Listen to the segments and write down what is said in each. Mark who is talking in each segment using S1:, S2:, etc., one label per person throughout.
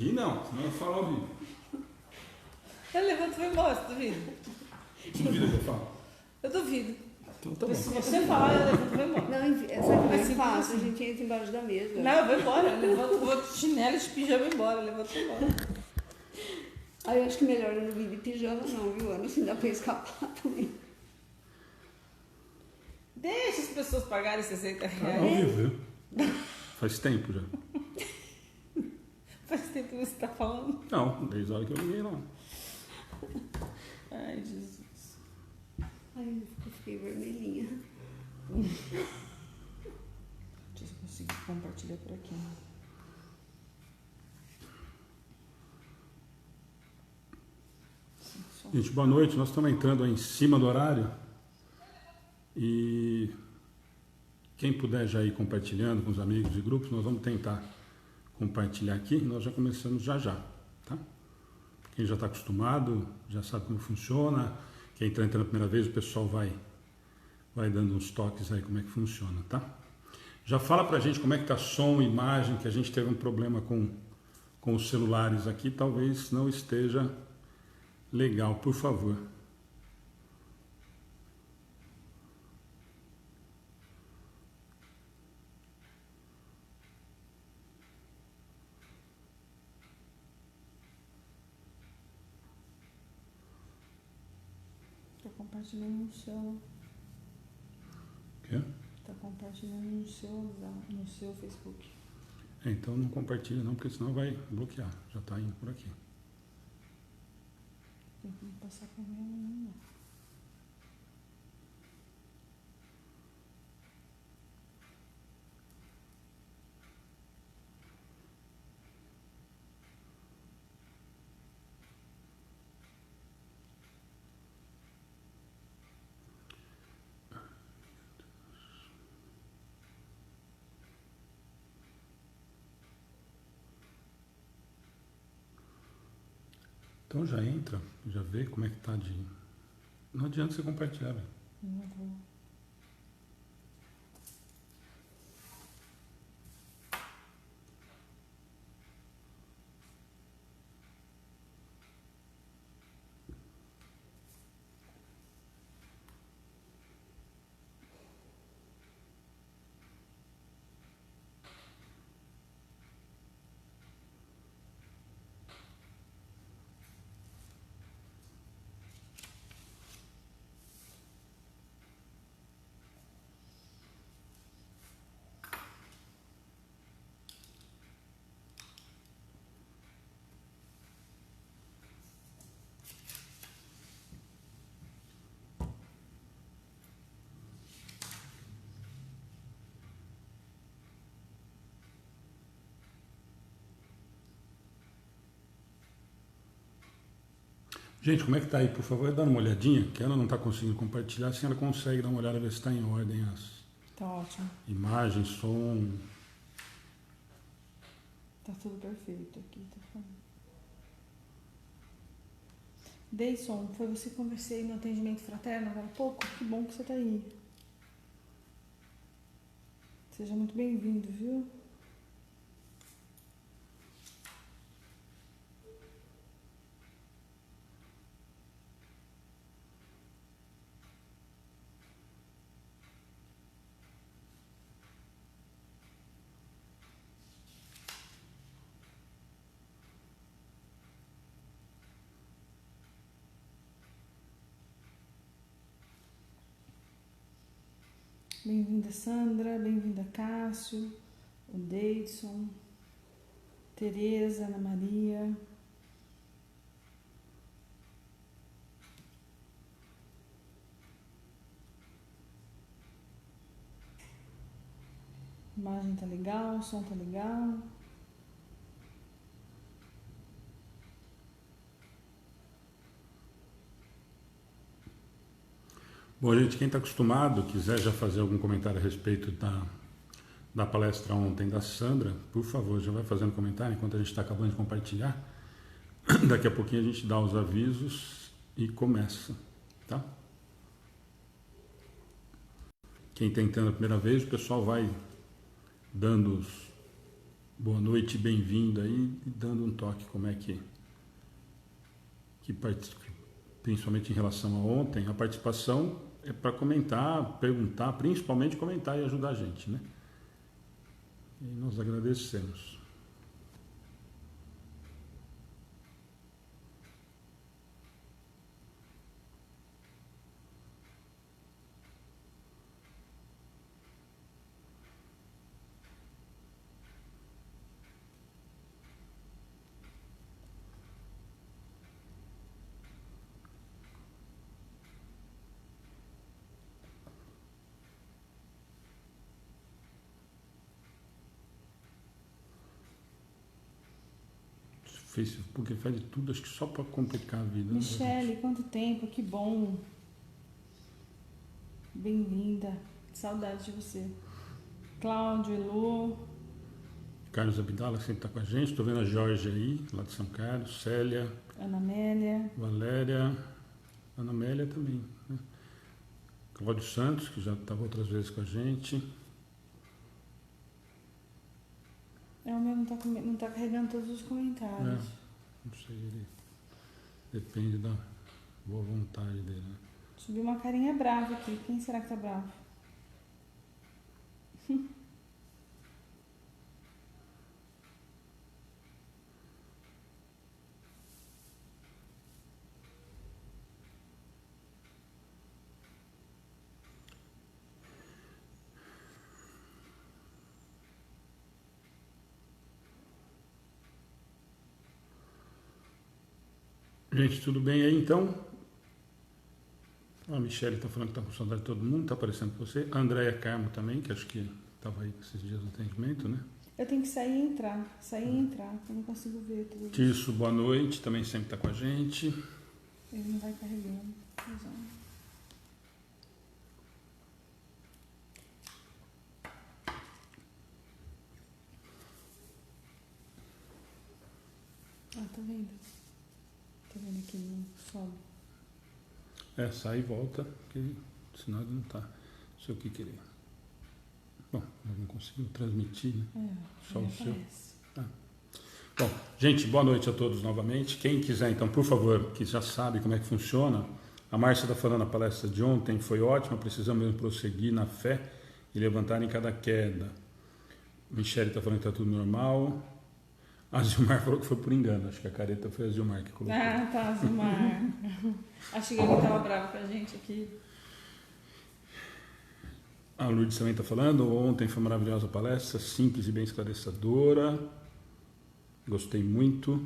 S1: Aqui não, senão eu falo ao vivo.
S2: Eu levanto e vou embora, você duvida?
S1: Duvida que eu falo?
S2: Eu duvido.
S1: Então tá bom.
S2: Se você falar, eu levanto e vou embora.
S3: Não, sabe como é que
S2: Assim,
S3: faz?
S2: assim.
S3: A gente entra embaixo da mesa.
S2: Não, eu vou embora. Eu levanto, vou de chinelo, de pijama e embora. Eu levanto e vou embora.
S3: Aí eu acho que melhor eu não vir de pijama não, viu, Ana? Assim dá pra escapar também.
S2: Deixa as pessoas pagarem 60
S1: Tá
S2: reais.
S1: ao vivo, viu? Faz tempo já.
S2: Faz tempo que você tá falando.
S1: Não, desde a hora que eu liguei lá.
S2: Ai, Jesus.
S3: Ai, eu fiquei vermelhinha.
S2: Deixa eu conseguir compartilhar por aqui.
S1: Gente, boa noite. Nós estamos entrando aí em cima do horário. E quem puder já ir compartilhando com os amigos e grupos, nós vamos tentar compartilhar aqui. Nós já começamos já, tá? Quem já está acostumado, já sabe como funciona. Quem está entrando a primeira vez, o pessoal vai dando uns toques aí como é que funciona, tá? Já fala pra gente como é que tá som e imagem, que a gente teve um problema com os celulares aqui, talvez não esteja legal, por favor.
S2: Tá compartilhando no seu.
S1: Quê?
S2: Tá compartilhando no seu Facebook.
S1: Então não compartilha não, porque senão vai bloquear. Já está indo por aqui.
S2: Tem que passar por mim ainda.
S1: Então já entra, já vê como é que tá de... Não adianta você compartilhar, velho.
S2: Não vou.
S1: Gente, como é que tá aí? Por favor, dá uma olhadinha, que ela não está conseguindo compartilhar. Se ela consegue dar uma olhada, ver se está em ordem as
S2: Tá ótimo.
S1: imagens, som.
S2: Tá tudo perfeito aqui, tá falando. Deison, foi você que conversei no atendimento fraterno agora há pouco? Que bom que você tá aí. Seja muito bem-vindo, viu? Bem-vinda, Sandra. Bem-vinda, Cássio. O Deidson. Tereza, Ana Maria. A imagem tá legal, o som tá legal.
S1: Bom, gente, quem está acostumado, quiser já fazer algum comentário a respeito da palestra ontem da Sandra, por favor, já vai fazendo comentário enquanto a gente está acabando de compartilhar. Daqui a pouquinho a gente dá os avisos e começa, tá? Quem está entrando a primeira vez, o pessoal vai dando boa noite, bem-vindo aí, e dando um toque como é que principalmente em relação a ontem, a participação é para comentar, perguntar, principalmente comentar e ajudar a gente, né? E nós agradecemos. Facebook faz de tudo, acho que só para complicar a vida.
S2: Michele, quanto tempo, que bom. Bem-vinda. Saudade de você. Cláudio, Elô.
S1: Carlos Abdala sempre está com a gente. Estou vendo a Jorge aí, lá de São Carlos. Célia.
S2: Ana Amélia.
S1: Valéria. Ana Amélia também, né? Cláudio Santos, que já estava outras vezes com a gente.
S2: O meu não tá carregando todos os comentários.
S1: Não sei, ele depende da boa vontade dele, né?
S2: Subiu uma carinha brava aqui. Quem será que tá bravo?
S1: Gente, tudo bem aí então? A Michele está falando que está com saudade de todo mundo, está aparecendo com você. A Andréia Carmo também, que acho que estava aí esses dias no atendimento, né?
S2: Eu tenho que sair e entrar. Sair e entrar. Eu não consigo ver tudo isso.
S1: Tício, boa noite, também sempre está com a gente.
S2: Ele não vai carregando. Tá vendo? Tá vendo aqui no solo?
S1: Sai e volta, porque senão ele não está. Não sei o que querer. Bom, nós não conseguimos transmitir, né? Só o seu. Bom, gente, boa noite a todos novamente. Quem quiser, então, por favor, que já sabe como é que funciona, a Márcia está falando, a palestra de ontem foi ótima, precisamos mesmo prosseguir na fé e levantar em cada queda. Michele está falando que está tudo normal. A Zilmar falou que foi por engano, acho que a careta foi a Zilmar que colocou.
S2: Tá, Zilmar. Acho que alguém estava bravo com a gente aqui.
S1: A Lourdes também está falando, ontem foi uma maravilhosa palestra, simples e bem esclarecedora. Gostei muito.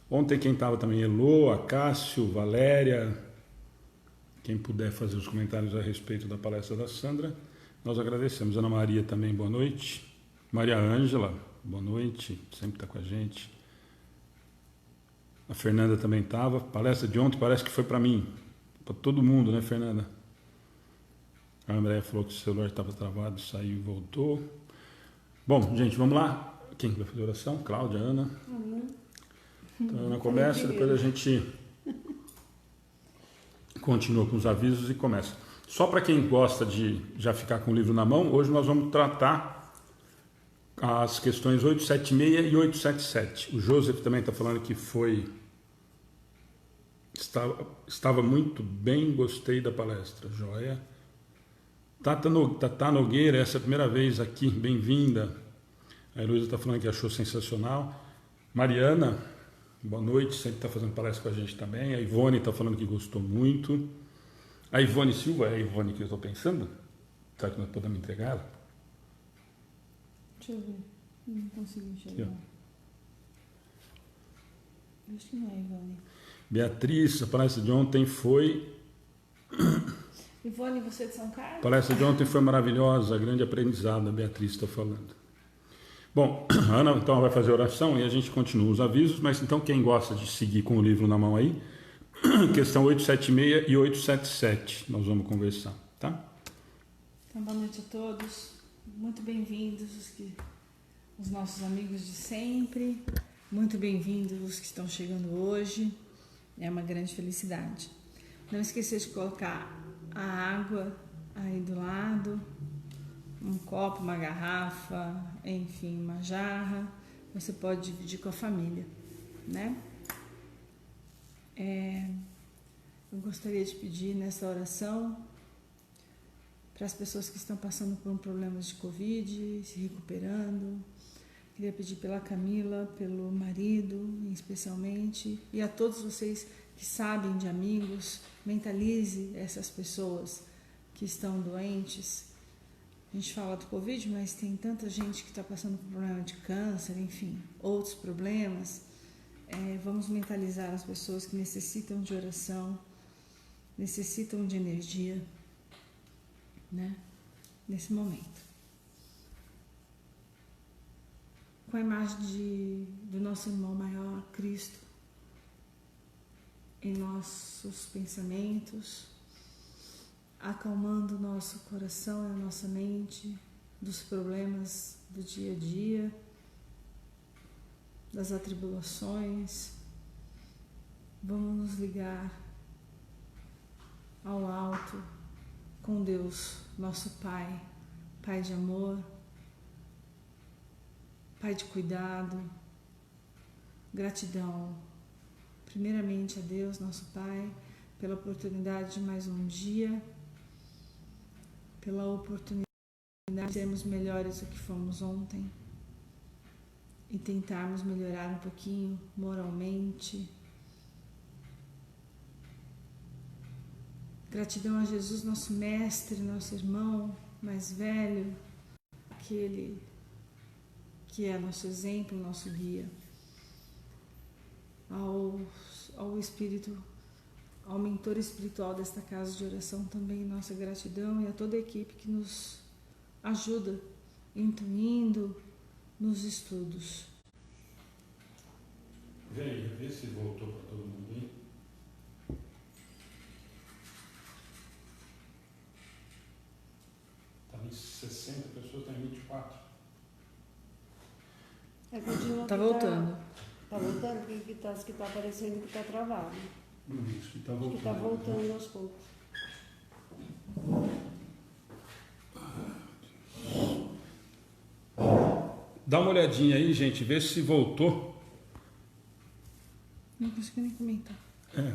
S1: Ontem quem estava também, Elô, Acácio, Valéria, quem puder fazer os comentários a respeito da palestra da Sandra, nós agradecemos. Ana Maria também, boa noite. Maria Ângela, boa noite, sempre está com a gente. A Fernanda também estava. Palestra de ontem parece que foi para mim, para todo mundo, né, Fernanda? A Andréia falou que o celular estava travado, saiu e voltou. Bom, gente, vamos lá. Quem vai fazer oração? Cláudia, Ana. Então, a Ana começa, depois a gente continua com os avisos e começa. Só para quem gosta de já ficar com o livro na mão, hoje nós vamos tratar as questões 876 e 877. O Joseph também está falando que estava muito bem, gostei da palestra. Joia. Tata Nogueira, essa é a primeira vez aqui, bem-vinda. A Heloísa está falando que achou sensacional. Mariana, boa noite, sempre está fazendo palestra com a gente também. A Ivone está falando que gostou muito. A Ivone Silva, é a Ivone que eu estou pensando? Será que nós podemos entregar ela?
S2: Deixa eu ver. Não consigo enxergar.
S1: Aqui,
S2: Acho que não é, Ivone.
S1: Beatriz, a palestra de ontem foi...
S2: Ivone, você é de São Carlos?
S1: A palestra de ontem foi maravilhosa, grande aprendizado, a Beatriz está falando. Bom, a Ana então vai fazer a oração e a gente continua os avisos, mas então quem gosta de seguir com o livro na mão aí, questão 876 e 877, nós vamos conversar, tá?
S2: Então, boa noite a todos, muito bem-vindos os nossos amigos de sempre, muito bem-vindos os que estão chegando hoje, é uma grande felicidade. Não esqueça de colocar a água aí do lado, um copo, uma garrafa, enfim, uma jarra, você pode dividir com a família, né? Eu gostaria de pedir nessa oração para as pessoas que estão passando por problemas de Covid, se recuperando. Queria pedir pela Camila, pelo marido, especialmente, e a todos vocês que sabem de amigos, mentalize essas pessoas que estão doentes. A gente fala do Covid, mas tem tanta gente que está passando por problema de câncer, enfim, outros problemas. Vamos mentalizar as pessoas que necessitam de oração, necessitam de energia, né? Nesse momento. Com a imagem do nosso irmão maior, Cristo, em nossos pensamentos, acalmando o nosso coração e a nossa mente dos problemas do dia a dia, das atribulações. Vamos nos ligar ao alto com Deus, nosso Pai, Pai de amor, Pai de cuidado, gratidão, primeiramente a Deus, nosso Pai, pela oportunidade de mais um dia, pela oportunidade de sermos melhores do que fomos ontem e tentarmos melhorar um pouquinho moralmente. Gratidão a Jesus, nosso mestre, nosso irmão mais velho, aquele que é nosso exemplo, nosso guia, ao Espírito, ao mentor espiritual desta casa de oração também nossa gratidão, e a toda a equipe que nos ajuda, intuindo nos estudos.
S1: Vê se voltou para todo mundo aí. Estava em 60 pessoas, está em 24.
S2: Tá voltando.
S3: Tá voltando, porque que tá aparecendo que tá travado.
S1: Isso, que está voltando.
S3: Acho que tá voltando aos poucos.
S1: Dá uma olhadinha aí, gente, vê se voltou.
S2: Não consigo nem comentar.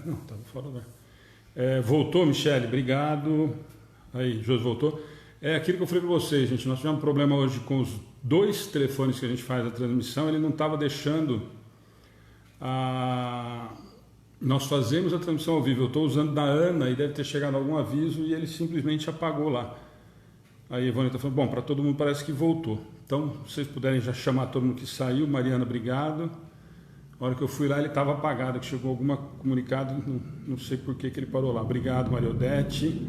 S1: Não, estava fora do ar. Voltou, Michele, obrigado. Aí, Josi voltou. É aquilo que eu falei para vocês, gente. Nós tivemos um problema hoje com os 2 telefones que a gente faz a transmissão. Ele não estava deixando nós fazemos a transmissão ao vivo. Eu estou usando da Ana e deve ter chegado algum aviso e ele simplesmente apagou lá. Aí a Ivone está falando, bom, para todo mundo parece que voltou. Então, se vocês puderem já chamar todo mundo que saiu. Mariana, obrigado. A hora que eu fui lá, ele estava apagado, que chegou algum comunicado, não sei por que ele parou lá. Obrigado, Mariodete.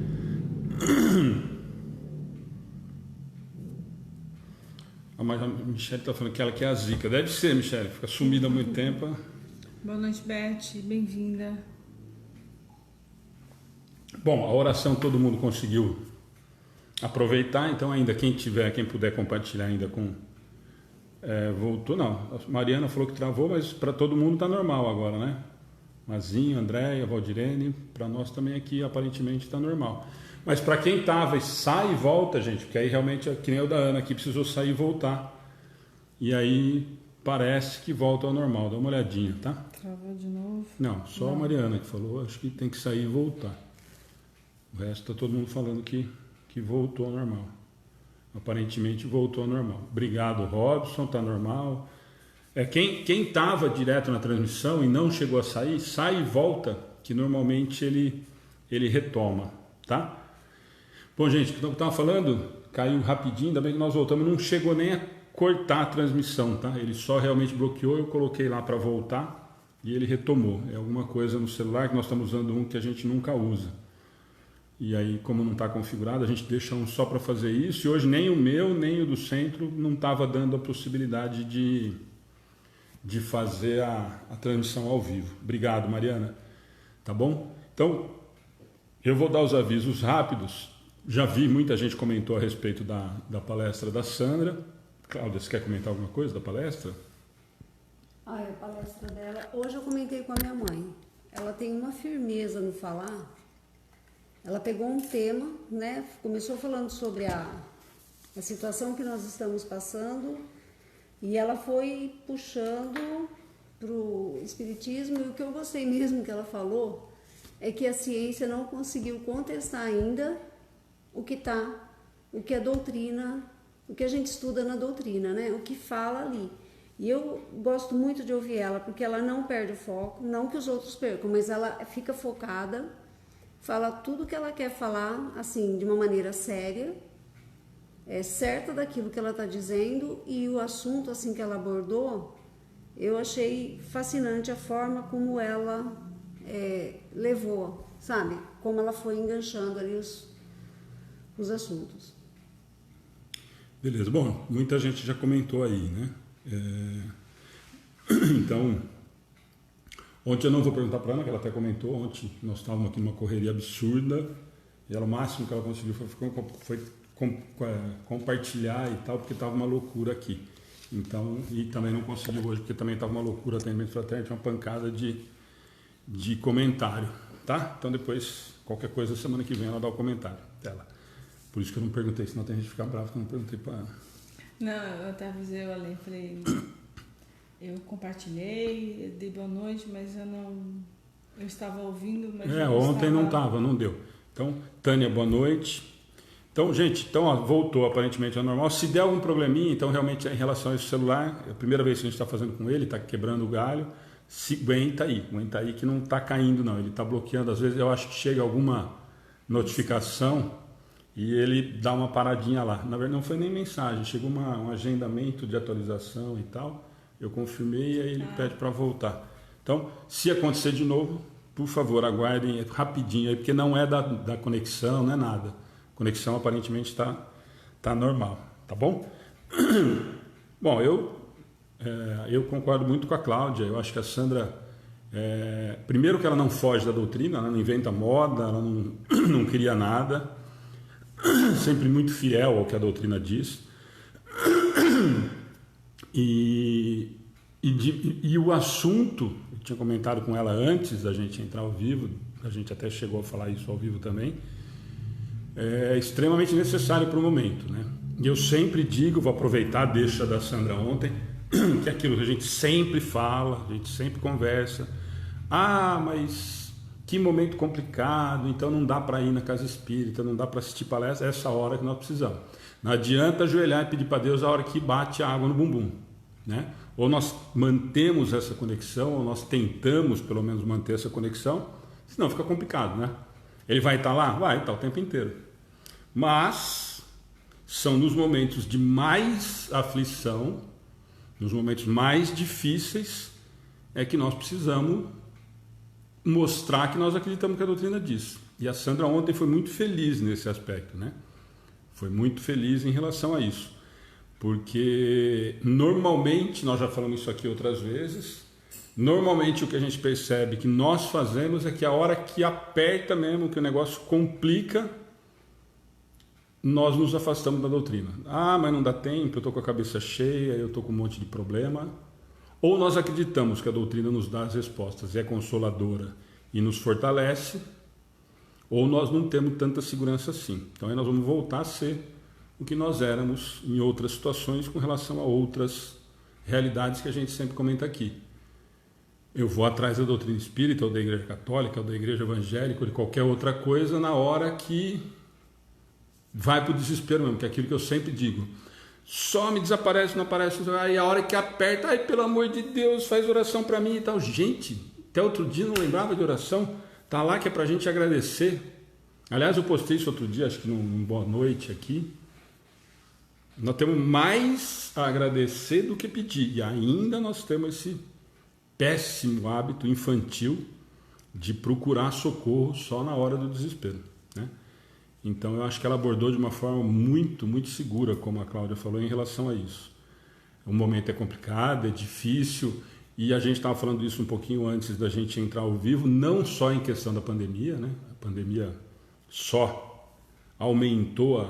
S1: A Michele está falando que ela quer a zica. Deve ser, Michele, fica sumida há muito tempo.
S2: Boa noite, Beth, bem-vinda.
S1: Bom, a oração todo mundo conseguiu aproveitar, então ainda quem puder compartilhar ainda com... voltou, não. A Mariana falou que travou, mas para todo mundo está normal agora, né? Mazinho, Andréia, Valdirene, para nós também aqui aparentemente está normal. Mas para quem estava, sai e volta, gente, porque aí realmente, que nem o da Ana aqui, precisou sair e voltar. E aí parece que volta ao normal, dá uma olhadinha, tá?
S2: Travou de novo?
S1: Não, só a Mariana que falou, acho que tem que sair e voltar. O resto está todo mundo falando que voltou ao normal. Aparentemente voltou ao normal. Obrigado, Robson, tá normal. Quem estava direto na transmissão e não chegou a sair, sai e volta, que normalmente ele retoma, tá? Bom, gente, o que eu estava falando, caiu rapidinho, ainda bem que nós voltamos, não chegou nem a cortar a transmissão, tá? Ele só realmente bloqueou, eu coloquei lá para voltar e ele retomou. É alguma coisa no celular que nós estamos usando um que a gente nunca usa. E aí, como não está configurado, a gente deixa um só para fazer isso. E hoje nem o meu, nem o do centro não estava dando a possibilidade de fazer a transmissão ao vivo. Obrigado, Mariana. Tá bom? Então, eu vou dar os avisos rápidos. Já vi, muita gente comentou a respeito da palestra da Sandra. Cláudia, você quer comentar alguma coisa da palestra?
S3: A palestra dela... Hoje eu comentei com a minha mãe. Ela tem uma firmeza no falar... Ela pegou um tema, né? Começou falando sobre a situação que nós estamos passando, e ela foi puxando para o espiritismo, e o que eu gostei mesmo que ela falou é que a ciência não conseguiu contestar ainda o que é doutrina, o que a gente estuda na doutrina, né? O que fala ali. E eu gosto muito de ouvir ela, porque ela não perde o foco, não que os outros percam, mas ela fica focada, fala tudo que ela quer falar, assim, de uma maneira séria, certa daquilo que ela está dizendo, e o assunto, assim, que ela abordou, eu achei fascinante a forma como ela levou, sabe? Como ela foi enganchando ali os assuntos.
S1: Beleza. Bom, muita gente já comentou aí, né? Então, ontem eu não vou perguntar para Ana, que ela até comentou, ontem nós estávamos aqui numa correria absurda, e ela, o máximo que ela conseguiu foi compartilhar e tal, porque estava uma loucura aqui. Então, e também não conseguiu hoje, porque também estava uma loucura, atendimento fraterno, tinha uma pancada de comentário, tá? Então depois, qualquer coisa, semana que vem ela dá o comentário dela. Por isso que eu não perguntei, senão tem gente que fica brava que eu não perguntei para ela.
S2: Não, eu até avisei o Ale, falei, eu compartilhei, eu dei boa noite, mas eu estava ouvindo, mas
S1: ontem não estava, não deu. Então, Tânia, boa noite. Então, gente, voltou aparentemente ao normal. Se der algum probleminha, então realmente em relação a esse celular, é a primeira vez que a gente está fazendo com ele, está quebrando o galho, aguenta aí que não está caindo não, ele está bloqueando, às vezes eu acho que chega alguma notificação e ele dá uma paradinha lá. Na verdade não foi nem mensagem, chegou um agendamento de atualização e tal, eu confirmei e aí ele pede para voltar. Então, se acontecer de novo, por favor, aguardem rapidinho aí, porque não é da conexão, não é nada. A conexão aparentemente está normal, tá bom? Bom, eu concordo muito com a Cláudia, eu acho que a Sandra, primeiro que ela não foge da doutrina, ela não inventa moda, ela não cria nada, sempre muito fiel ao que a doutrina diz, e o assunto, eu tinha comentado com ela antes da gente entrar ao vivo, a gente até chegou a falar isso ao vivo também, é extremamente necessário para o momento, né? E eu sempre digo, vou aproveitar a deixa da Sandra ontem, que é aquilo que a gente sempre fala, a gente sempre conversa. Mas que momento complicado, então não dá para ir na casa espírita, não dá para assistir palestra, é essa hora que nós precisamos. Não adianta ajoelhar e pedir para Deus a hora que bate a água no bumbum, né? Ou nós mantemos essa conexão, ou nós tentamos pelo menos manter essa conexão, senão fica complicado, né? Ele vai estar lá? Vai estar o tempo inteiro. Mas são nos momentos de mais aflição, nos momentos mais difíceis, é que nós precisamos mostrar que nós acreditamos que a doutrina diz. E a Sandra ontem foi muito feliz nesse aspecto, né? Foi muito feliz em relação a isso. Porque normalmente, nós já falamos isso aqui outras vezes, normalmente o que a gente percebe que nós fazemos é que a hora que aperta mesmo, que o negócio complica, nós nos afastamos da doutrina. Mas não dá tempo, eu estou com a cabeça cheia, eu estou com um monte de problema. Ou nós acreditamos que a doutrina nos dá as respostas, é consoladora e nos fortalece, ou nós não temos tanta segurança assim. Então aí nós vamos voltar a ser o que nós éramos em outras situações com relação a outras realidades que a gente sempre comenta aqui. Eu vou atrás da doutrina espírita, ou da igreja católica, ou da igreja evangélica, ou de qualquer outra coisa, na hora que vai para o desespero mesmo, que é aquilo que eu sempre digo. Some, desaparece, não aparece, aí a hora que aperta, ai, pelo amor de Deus, faz oração para mim e tal. Gente, até outro dia não lembrava de oração, tá lá que é para a gente agradecer. Aliás, eu postei isso outro dia, acho que num Boa Noite aqui. Nós temos mais a agradecer do que pedir, e ainda nós temos esse péssimo hábito infantil de procurar socorro só na hora do desespero, né? Então eu acho que ela abordou de uma forma muito, muito segura, como a Cláudia falou, em relação a isso. O momento é complicado, é difícil, e a gente estava falando disso um pouquinho antes da gente entrar ao vivo, não só em questão da pandemia, né? A pandemia só aumentou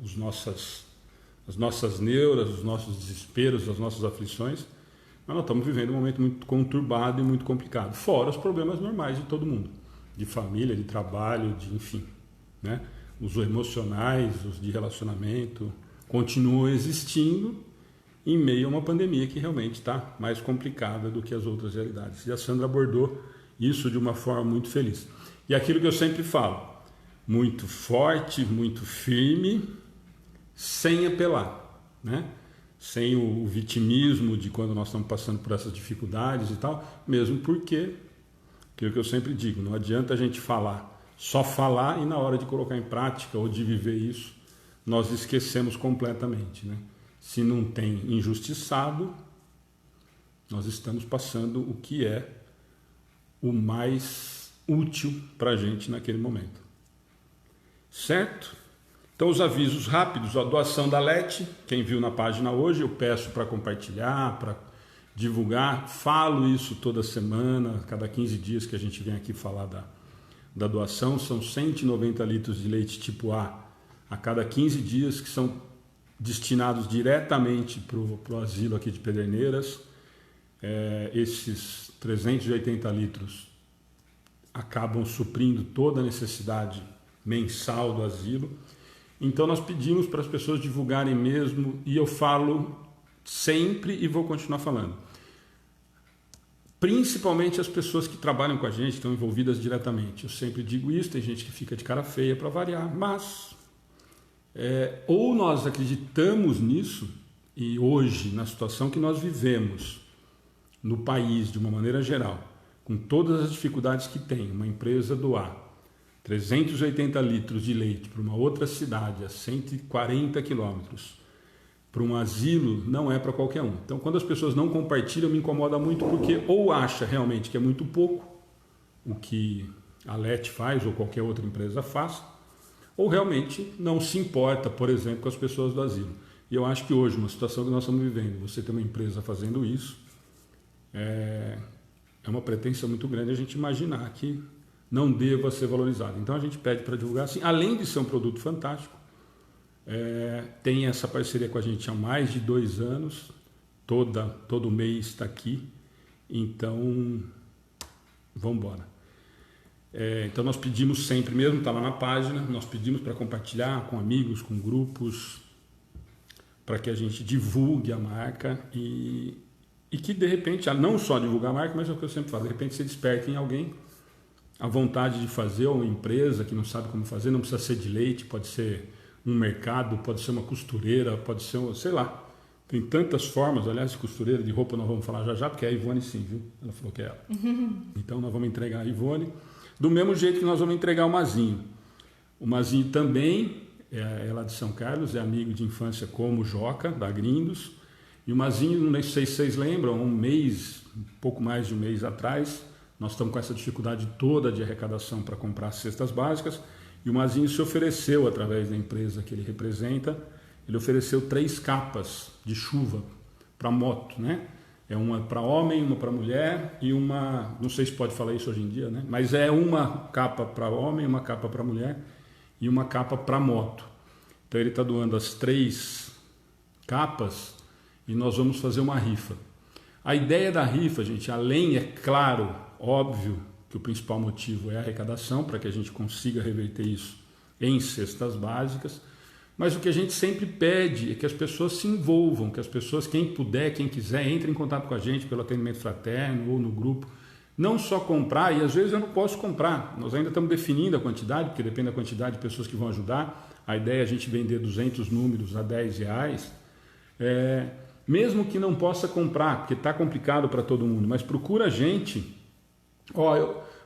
S1: as nossas neuras, os nossos desesperos, as nossas aflições, mas nós estamos vivendo um momento muito conturbado e muito complicado, fora os problemas normais de todo mundo, de família, de trabalho, de enfim, né? Os emocionais, os de relacionamento, continuam existindo em meio a uma pandemia que realmente está mais complicada do que as outras realidades. E a Sandra abordou isso de uma forma muito feliz. E aquilo que eu sempre falo, muito forte, muito firme, sem apelar, né? Sem o vitimismo de quando nós estamos passando por essas dificuldades e tal, mesmo porque, aquilo que eu sempre digo, não adianta a gente só falar e na hora de colocar em prática ou de viver isso, nós esquecemos completamente, né? Se não tem injustiçado, nós estamos passando o que é o mais útil para a gente naquele momento. Certo? Então, os avisos rápidos, a doação da LET, quem viu na página hoje, eu peço para compartilhar, para divulgar, falo isso toda semana, cada 15 dias que a gente vem aqui falar da doação, são 190 litros de leite tipo A cada 15 dias, que são destinados diretamente para o asilo aqui de Pederneiras. Esses 380 litros acabam suprindo toda a necessidade mensal do asilo. Então nós pedimos para as pessoas divulgarem mesmo, e eu falo sempre e vou continuar falando. Principalmente as pessoas que trabalham com a gente, estão envolvidas diretamente. Eu sempre digo isso, tem gente que fica de cara feia para variar, mas ou nós acreditamos nisso, e hoje, na situação que nós vivemos no país de uma maneira geral, com todas as dificuldades que tem, uma empresa doar 380 litros de leite para uma outra cidade a 140 quilômetros, para um asilo, não é para qualquer um. Então, quando as pessoas não compartilham, me incomoda muito, porque ou acha realmente que é muito pouco o que a LET faz ou qualquer outra empresa faz, ou realmente não se importa, por exemplo, com as pessoas do asilo. E eu acho que hoje, uma situação que nós estamos vivendo, você ter uma empresa fazendo isso, é uma pretensão muito grande a gente imaginar que não deva ser valorizado. Então a gente pede para divulgar assim, além de ser um produto fantástico, tem essa parceria com a gente há mais de 2 anos, todo mês está aqui, então vamos embora. Então nós pedimos sempre, mesmo está lá na página, nós pedimos para compartilhar com amigos, com grupos, para que a gente divulgue a marca e que de repente, não só divulgar a marca, mas é o que eu sempre falo, de repente você desperta em alguém a vontade de fazer, ou uma empresa que não sabe como fazer, não precisa ser de leite, pode ser um mercado, pode ser uma costureira, pode ser, sei lá, tem tantas formas. Aliás, costureira de roupa nós vamos falar já, porque é a Ivone sim, viu? Ela falou que é ela. Então nós vamos entregar a Ivone, do mesmo jeito que nós vamos entregar o Mazinho. O Mazinho também é lá de São Carlos, é amigo de infância como o Joca, da Grindos. E o Mazinho, não sei se vocês lembram, um pouco mais de um mês atrás, nós estamos com essa dificuldade toda de arrecadação para comprar cestas básicas, e o Mazinho se ofereceu, através da empresa que ele representa, ele ofereceu 3 capas de chuva para moto, né? É uma para homem, uma para mulher e uma, não sei se pode falar isso hoje em dia, né? Mas é uma capa para homem, uma capa para mulher e uma capa para moto. Então ele está doando as 3 capas e nós vamos fazer uma rifa. A ideia da rifa, gente, além, é claro, óbvio, que o principal motivo é a arrecadação, para que a gente consiga reverter isso em cestas básicas, mas o que a gente sempre pede é que as pessoas se envolvam, que as pessoas, quem puder, quem quiser, entre em contato com a gente pelo atendimento fraterno ou no grupo, não só comprar, e às vezes eu não posso comprar, nós ainda estamos definindo a quantidade, porque depende da quantidade de pessoas que vão ajudar, a ideia é a gente vender 200 números a R$10, mesmo que não possa comprar, porque está complicado para todo mundo, mas procura a gente.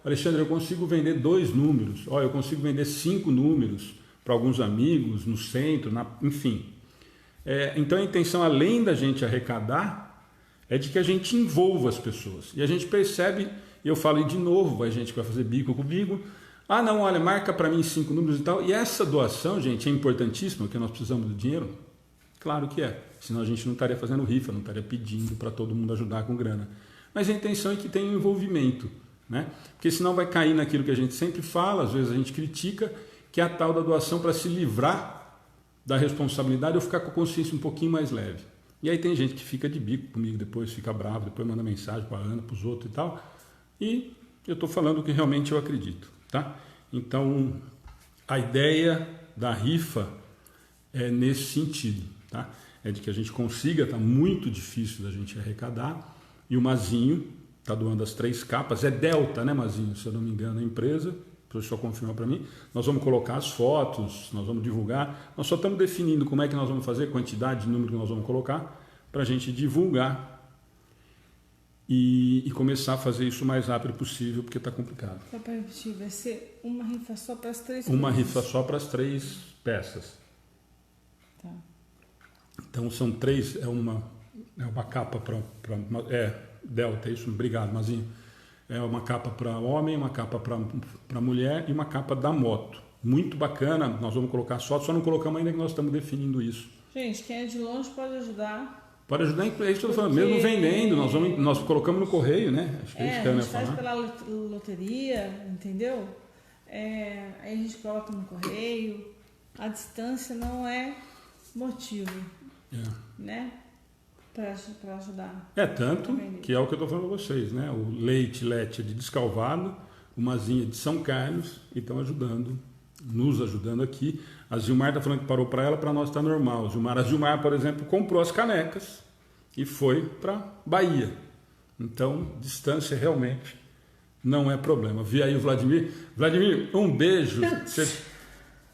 S1: Alexandre, eu consigo vender 2 números, eu consigo vender 5 números para alguns amigos, no centro, enfim. Então a intenção, além da gente arrecadar, é de que a gente envolva as pessoas. E a gente percebe, e eu falo de novo, a gente vai fazer bico comigo, não, olha, marca para mim 5 números e tal. E essa doação, gente, é importantíssima, porque nós precisamos do dinheiro. Claro que é, senão a gente não estaria fazendo rifa, não estaria pedindo para todo mundo ajudar com grana. Mas a intenção é que tenha um envolvimento, né? Porque senão vai cair naquilo que a gente sempre fala, às vezes a gente critica, que é a tal da doação para se livrar da responsabilidade ou ficar com a consciência um pouquinho mais leve. E aí tem gente que fica de bico comigo depois, fica bravo, depois manda mensagem para a Ana, para os outros e tal. E eu estou falando o que realmente eu acredito, tá? Então, a ideia da rifa é nesse sentido, tá? É de que a gente consiga, está muito difícil da gente arrecadar, e o Mazinho está doando as 3 capas, é Delta, né, Mazinho, se eu não me engano, a empresa, o professor confirma para mim, nós vamos colocar as fotos, nós vamos divulgar, nós só estamos definindo como é que nós vamos fazer, quantidade de número que nós vamos colocar, para a gente divulgar e começar a fazer isso o mais rápido possível, porque está complicado.
S2: Só para repetir, vai ser uma rifa só para as 3
S1: Uma
S2: peças?
S1: rifa só para as 3 peças.
S2: Tá.
S1: Então são 3, é uma capa para Delta, é isso? Obrigado, Mazinho. É uma capa para homem, uma capa para mulher e uma capa da moto. Muito bacana, nós vamos colocar as fotos, só não colocamos ainda que nós estamos definindo isso.
S2: Gente, quem é de longe pode ajudar.
S1: Pode ajudar, é isso que eu estou falando, mesmo vendendo, nós colocamos no correio, né? Acho que
S2: a
S1: que
S2: gente faz pela loteria, entendeu? Aí a gente coloca no correio. A distância não é motivo, né? Para ajudar.
S1: Tanto que é o que eu estou falando para vocês, né? O Lete é de Descalvado, o Mazinha de São Carlos, e estão nos ajudando aqui. A Gilmar está falando que parou para ela, para nós está normal. A Gilmar, por exemplo, comprou as canecas e foi para Bahia. Então, distância realmente não é problema. Vi aí o Vladimir. Vladimir, um beijo.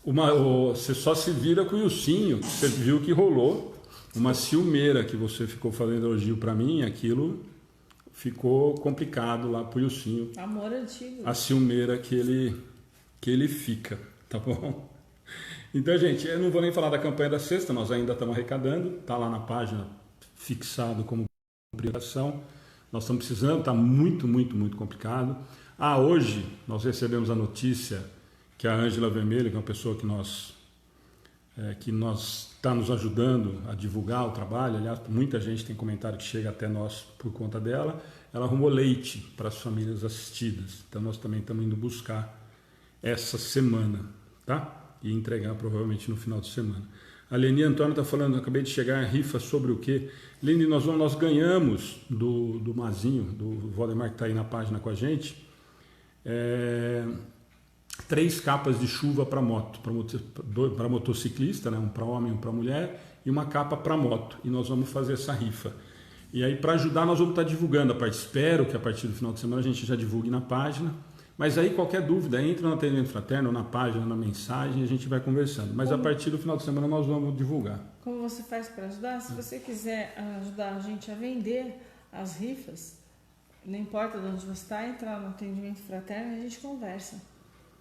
S1: Você só se vira com o Ilcinho. Você viu que rolou uma ciumeira que você ficou fazendo elogio para mim. Aquilo ficou complicado lá para o Ilcinho.
S2: Amor antigo.
S1: A ciumeira que ele fica, tá bom? Então, gente, eu não vou nem falar da campanha da sexta, nós ainda estamos arrecadando, está lá na página fixado como priorização. Nós estamos precisando, está muito, muito, muito complicado. Hoje nós recebemos a notícia que a Ângela Vermelho, que é uma pessoa que está nos ajudando a divulgar o trabalho, aliás, muita gente tem comentário que chega até nós por conta dela, ela arrumou leite para as famílias assistidas. Então nós também estamos indo buscar essa semana, tá? E entregar provavelmente no final de semana. A Leni Antônio está falando, acabei de chegar, rifa sobre o quê? Leni, nós ganhamos do Mazinho, do Valdemar, que está aí na página com a gente, 3 capas de chuva para moto, para motociclista, né? Um para homem, um para mulher, e uma capa para moto. E nós vamos fazer essa rifa. E aí, para ajudar, nós vamos estar divulgando a parte. Espero que a partir do final de semana a gente já divulgue na página. Mas aí, qualquer dúvida, entra no Atendimento Fraterno, na página, na mensagem, e a gente vai conversando. Mas a partir do final de semana nós vamos divulgar.
S2: Como você faz para ajudar? Se você quiser ajudar a gente a vender as rifas, não importa de onde você está, entrar no Atendimento Fraterno e a gente conversa,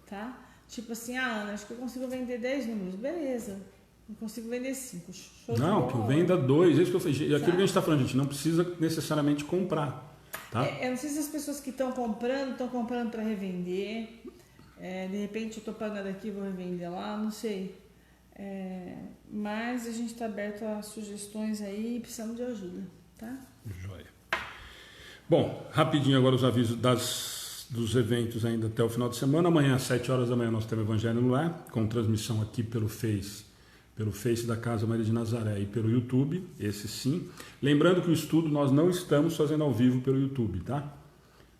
S2: tá? Tipo assim, Ana, acho que eu consigo vender 10 números. Beleza, eu consigo vender 5. Show
S1: não, que eu venda 2, é isso que eu falei. Aquilo que a gente está falando, gente, não precisa necessariamente comprar. Tá?
S2: Eu não sei se as pessoas que estão comprando para revender. De repente eu estou pagando aqui e vou revender lá, não sei. Mas a gente está aberto a sugestões aí e precisamos de ajuda, tá?
S1: Joia. Bom, rapidinho agora os avisos dos eventos ainda até o final de semana. Amanhã às 7 horas da manhã nós temos Evangelho no Lar, com transmissão aqui pelo Face da Casa Maria de Nazaré e pelo YouTube, esse sim. Lembrando que o estudo nós não estamos fazendo ao vivo pelo YouTube, tá?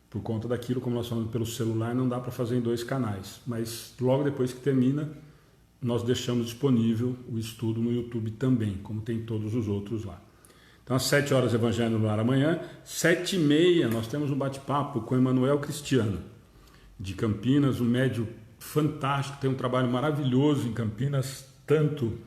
S1: Por conta daquilo, como nós falamos pelo celular, não dá para fazer em 2 canais. Mas logo depois que termina, nós deixamos disponível o estudo no YouTube também, como tem todos os outros lá. Então, às 7 horas, Evangelho no Lar amanhã. 7h30, nós temos um bate-papo com Emanuel Cristiano, de Campinas, um médium fantástico, tem um trabalho maravilhoso em Campinas, tanto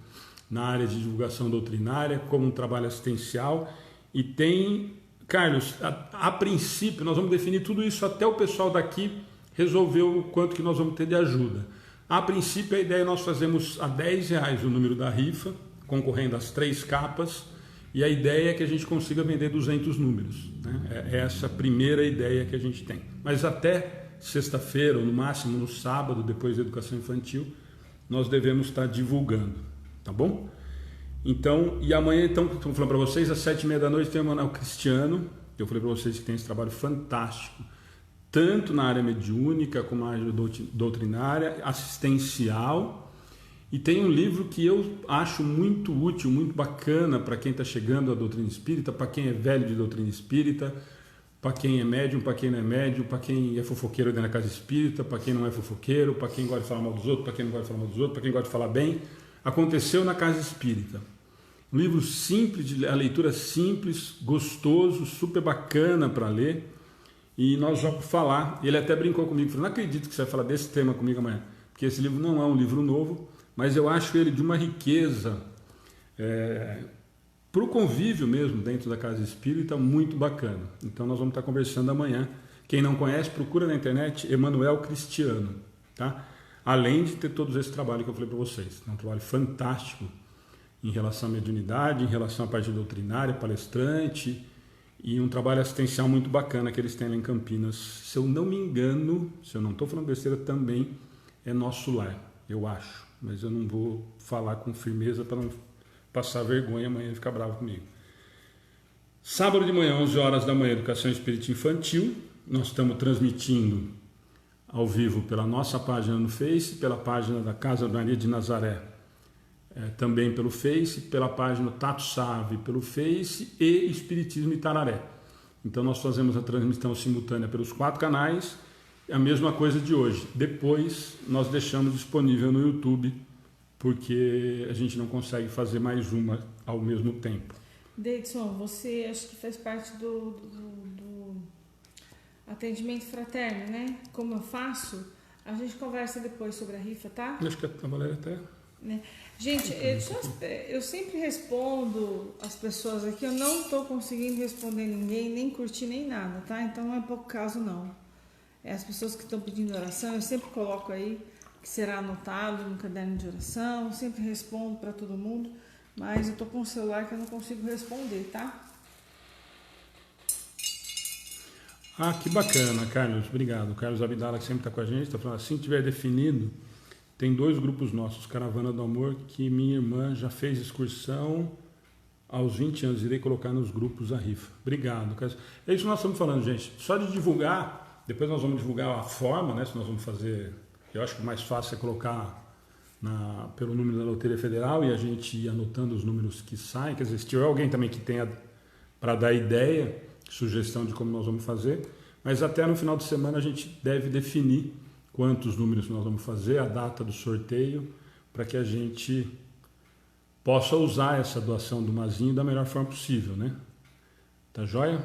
S1: na área de divulgação doutrinária, como um trabalho assistencial. E tem, Carlos, a princípio, nós vamos definir tudo isso até o pessoal daqui resolver o quanto que nós vamos ter de ajuda. A princípio, a ideia é nós fazermos a R$10 o número da rifa, concorrendo às 3 capas, e a ideia é que a gente consiga vender 200 números. Né? É essa a primeira ideia que a gente tem. Mas até sexta-feira, ou no máximo no sábado, depois da educação infantil, nós devemos estar divulgando, tá bom? Então, e amanhã, então, estou falando para vocês, às 7h30 da noite tem o Emanuel Cristiano. Eu falei para vocês que tem esse trabalho fantástico, tanto na área mediúnica, como na área doutrinária, assistencial. E tem um livro que eu acho muito útil, muito bacana para quem está chegando à doutrina espírita, para quem é velho de doutrina espírita, para quem é médium, para quem não é médium, para quem é fofoqueiro dentro da casa espírita, para quem não é fofoqueiro, para quem gosta de falar mal dos outros, para quem não gosta de falar mal dos outros, para quem gosta de falar bem. Aconteceu na casa espírita. Um livro simples, a leitura simples, gostoso, super bacana para ler. E nós vamos falar, ele até brincou comigo, falou, não acredito que você vai falar desse tema comigo amanhã, porque esse livro não é um livro novo, mas eu acho ele de uma riqueza, para o convívio mesmo dentro da casa espírita, muito bacana. Então nós vamos estar conversando amanhã. Quem não conhece, procura na internet Emanuel Cristiano, tá? Além de ter todo esse trabalho que eu falei para vocês. É um trabalho fantástico em relação à mediunidade, em relação à parte doutrinária, palestrante, e um trabalho assistencial muito bacana que eles têm lá em Campinas. Se eu não me engano, se eu não estou falando besteira, também é Nosso Lar, eu acho. Mas eu não vou falar com firmeza para não passar vergonha amanhã e ficar bravo comigo. Sábado de manhã, 11 horas da manhã, Educação Espírita Infantil. Nós estamos transmitindo ao vivo pela nossa página no Face, pela página da Casa Maria de Nazaré, também pelo Face, pela página Tato Save pelo Face e Espiritismo Itararé. Então nós fazemos a transmissão simultânea pelos 4 canais, a mesma coisa de hoje. Depois nós deixamos disponível no YouTube, porque a gente não consegue fazer mais uma ao mesmo tempo.
S2: Deidson, você acho que faz parte do atendimento fraterno, né? Como eu faço, a gente conversa depois sobre a rifa, tá?
S1: Acho que a Valéria até...
S2: Né? Gente, eu sempre respondo as pessoas aqui, eu não estou conseguindo responder ninguém, nem curtir, nem nada, tá? Então não é pouco caso, não. As pessoas que estão pedindo oração, eu sempre coloco aí, que será anotado no caderno de oração, sempre respondo para todo mundo, mas eu estou com um celular que eu não consigo responder, tá?
S1: Ah, que bacana, Carlos, obrigado. O Carlos Abdala, que sempre está com a gente, está falando assim, tiver definido, tem 2 grupos nossos, Caravana do Amor, que minha irmã já fez excursão aos 20 anos, irei colocar nos grupos a rifa. Obrigado, Carlos. É isso que nós estamos falando, gente. Só de divulgar, depois nós vamos divulgar a forma, né, se nós vamos fazer, eu acho que o mais fácil é colocar pelo número da Loteria Federal e a gente ir anotando os números que saem, quer dizer, se tiver alguém também que tenha para dar ideia, sugestão de como nós vamos fazer, mas até no final de semana a gente deve definir quantos números nós vamos fazer, a data do sorteio, para que a gente possa usar essa doação do Mazinho da melhor forma possível, né? Tá joia?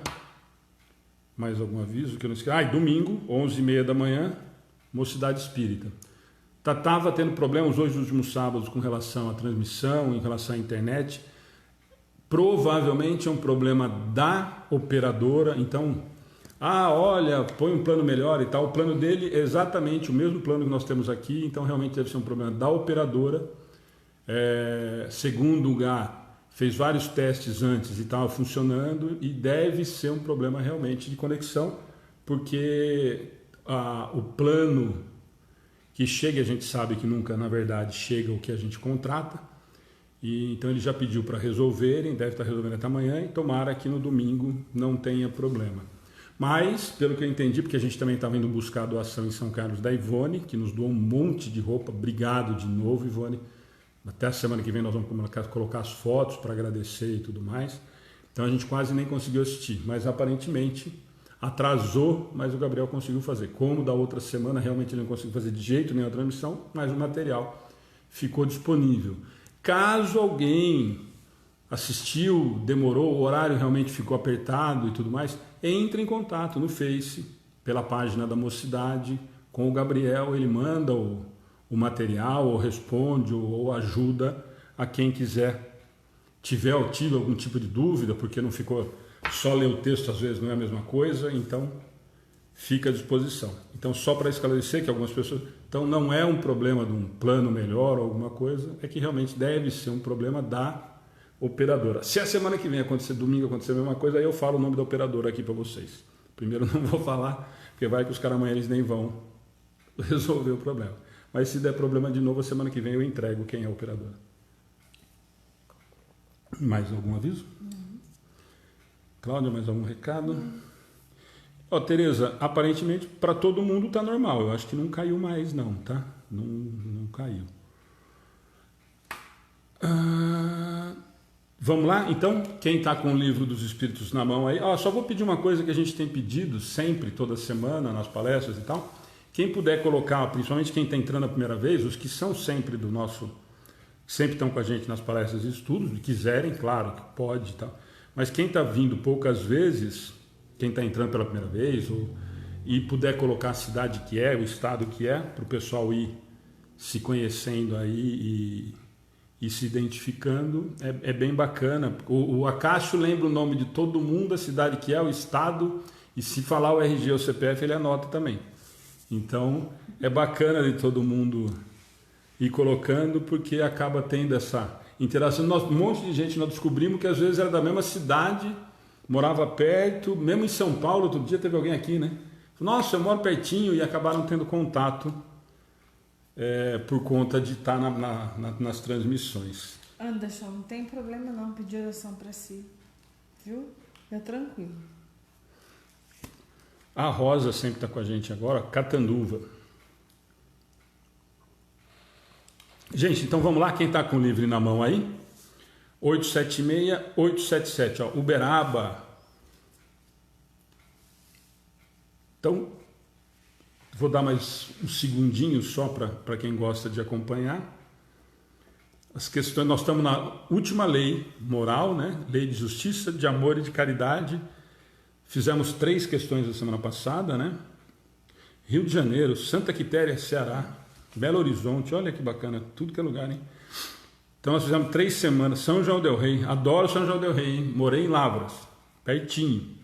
S1: Mais algum aviso que eu não esqueci? E domingo, 11h30 da manhã, Mocidade Espírita. Estava tendo problemas hoje nos últimos sábados com relação à transmissão, em relação à internet. Provavelmente é um problema da operadora, então, olha, põe um plano melhor e tal. O plano dele é exatamente o mesmo plano que nós temos aqui, então realmente deve ser um problema da operadora. Segundo o Gá, fez vários testes antes e estava funcionando, e deve ser um problema realmente de conexão, porque o plano que chega, a gente sabe que nunca, na verdade, chega o que a gente contrata. E então ele já pediu para resolverem, deve estar resolvendo até amanhã, e tomara que no domingo não tenha problema. Mas, pelo que eu entendi, porque a gente também estava indo buscar a doação em São Carlos da Ivone, que nos doou um monte de roupa, obrigado de novo, Ivone. Até a semana que vem nós vamos colocar as fotos para agradecer e tudo mais. Então a gente quase nem conseguiu assistir, mas aparentemente atrasou, mas o Gabriel conseguiu fazer. Como da outra semana realmente ele não conseguiu fazer de jeito nenhum a transmissão, mas o material ficou disponível. Caso alguém assistiu, demorou, o horário realmente ficou apertado e tudo mais, entre em contato no Face, pela página da Mocidade, com o Gabriel, ele manda o material, ou responde, ou ajuda a quem quiser. Tiver ou tive algum tipo de dúvida, porque não ficou, só ler o texto às vezes não é a mesma coisa, então fica à disposição. Então, só para esclarecer que algumas pessoas... Então, não é um problema de um plano melhor ou alguma coisa, é que realmente deve ser um problema da operadora. Se a semana que vem acontecer, domingo acontecer a mesma coisa, aí eu falo o nome da operadora aqui para vocês. Primeiro não vou falar, porque vai que os caras amanhã eles nem vão resolver o problema. Mas se der problema de novo, a semana que vem eu entrego quem é a operadora. Mais algum aviso? Cláudia, mais algum recado? Tereza, aparentemente para todo mundo está normal. Eu acho que não caiu mais não, tá? Não caiu. Vamos lá? Então, quem está com o livro dos Espíritos na mão aí... só vou pedir uma coisa que a gente tem pedido sempre, toda semana, nas palestras e tal. Quem puder colocar, principalmente quem está entrando a primeira vez, os que são sempre do nosso... sempre estão com a gente nas palestras e estudos, quiserem, claro, que pode e tal. Mas quem está vindo poucas vezes, quem está entrando pela primeira vez, e puder colocar a cidade que é, o estado que é, para o pessoal ir se conhecendo aí e se identificando, é bem bacana. O Acácio lembra o nome de todo mundo, a cidade que é, o estado, e se falar o RG ou o CPF, ele anota também. Então, é bacana de todo mundo ir colocando, porque acaba tendo essa interação. Um monte de gente, nós descobrimos que às vezes era da mesma cidade, morava perto, mesmo em São Paulo. Outro dia teve alguém aqui, né? Nossa, eu moro pertinho, e acabaram tendo contato por conta de estar nas transmissões.
S2: Anderson, não tem problema não pedir oração para si, viu? É tranquilo.
S1: A Rosa sempre está com a gente agora, Catanduva. Gente, então vamos lá, quem está com o livro na mão aí? 876, 877, ó, Uberaba. Então, vou dar mais um segundinho só para quem gosta de acompanhar. As questões, nós estamos na última lei moral, né? Lei de justiça, de amor e de caridade. Fizemos 3 questões da semana passada, né? Rio de Janeiro, Santa Quitéria, Ceará, Belo Horizonte, olha que bacana, tudo que é lugar, hein? Então nós fizemos 3 semanas, São João del Rei, adoro São João del Rei, hein? Morei em Lavras, pertinho,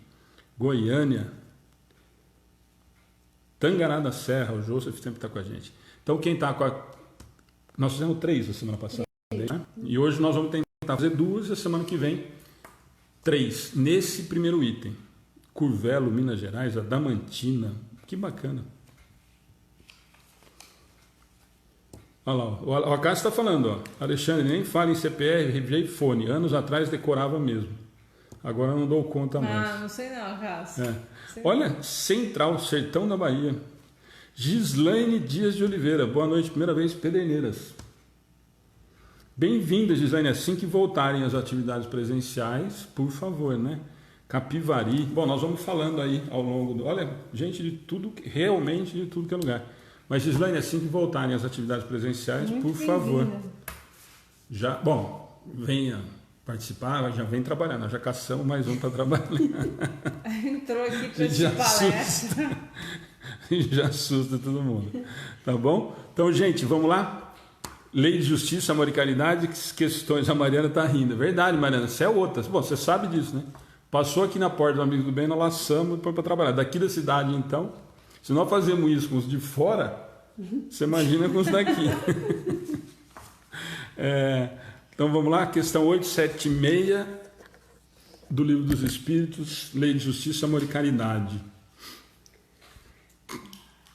S1: Goiânia, Tangará da Serra, o Joseph sempre está com a gente. Então quem está com a... Nós fizemos 3 a semana passada, né? E hoje nós vamos tentar fazer 2 a semana que vem, 3, nesse primeiro item. Curvelo, Minas Gerais, Adamantina, que bacana. Olha lá, o Acácio está falando, ó, Alexandre, nem fala em CPR, RG e fone, anos atrás decorava mesmo. Agora não dou conta mais.
S2: Ah, não sei não, Acácio.
S1: Olha, Central, Sertão da Bahia. Gislaine Dias de Oliveira, boa noite, primeira vez, Pederneiras. Bem-vinda, Gislaine, assim que voltarem as atividades presenciais, por favor, né? Capivari, bom, nós vamos falando aí ao longo do... Olha, gente de tudo, realmente de tudo que é lugar. Mas, Gislaine, assim que voltarem as atividades presenciais, muito por favor. Já, bom, venha participar, já vem trabalhar. Nós já caçamos, mais um está trabalhando.
S2: Entrou aqui para esse palestra.
S1: Já assusta todo mundo. Tá bom? Então, gente, vamos lá? Lei de Justiça, Amor e Caridade, questões. A Mariana está rindo. É verdade, Mariana, você é outra. Bom, você sabe disso, né? Passou aqui na porta do Amigo do Bem, nós laçamos e põe para trabalhar. Daqui da cidade, então, se nós fazemos isso com os de fora, você imagina com os daqui. Então vamos lá, questão 876 do Livro dos Espíritos, Lei de Justiça, Amor e Caridade.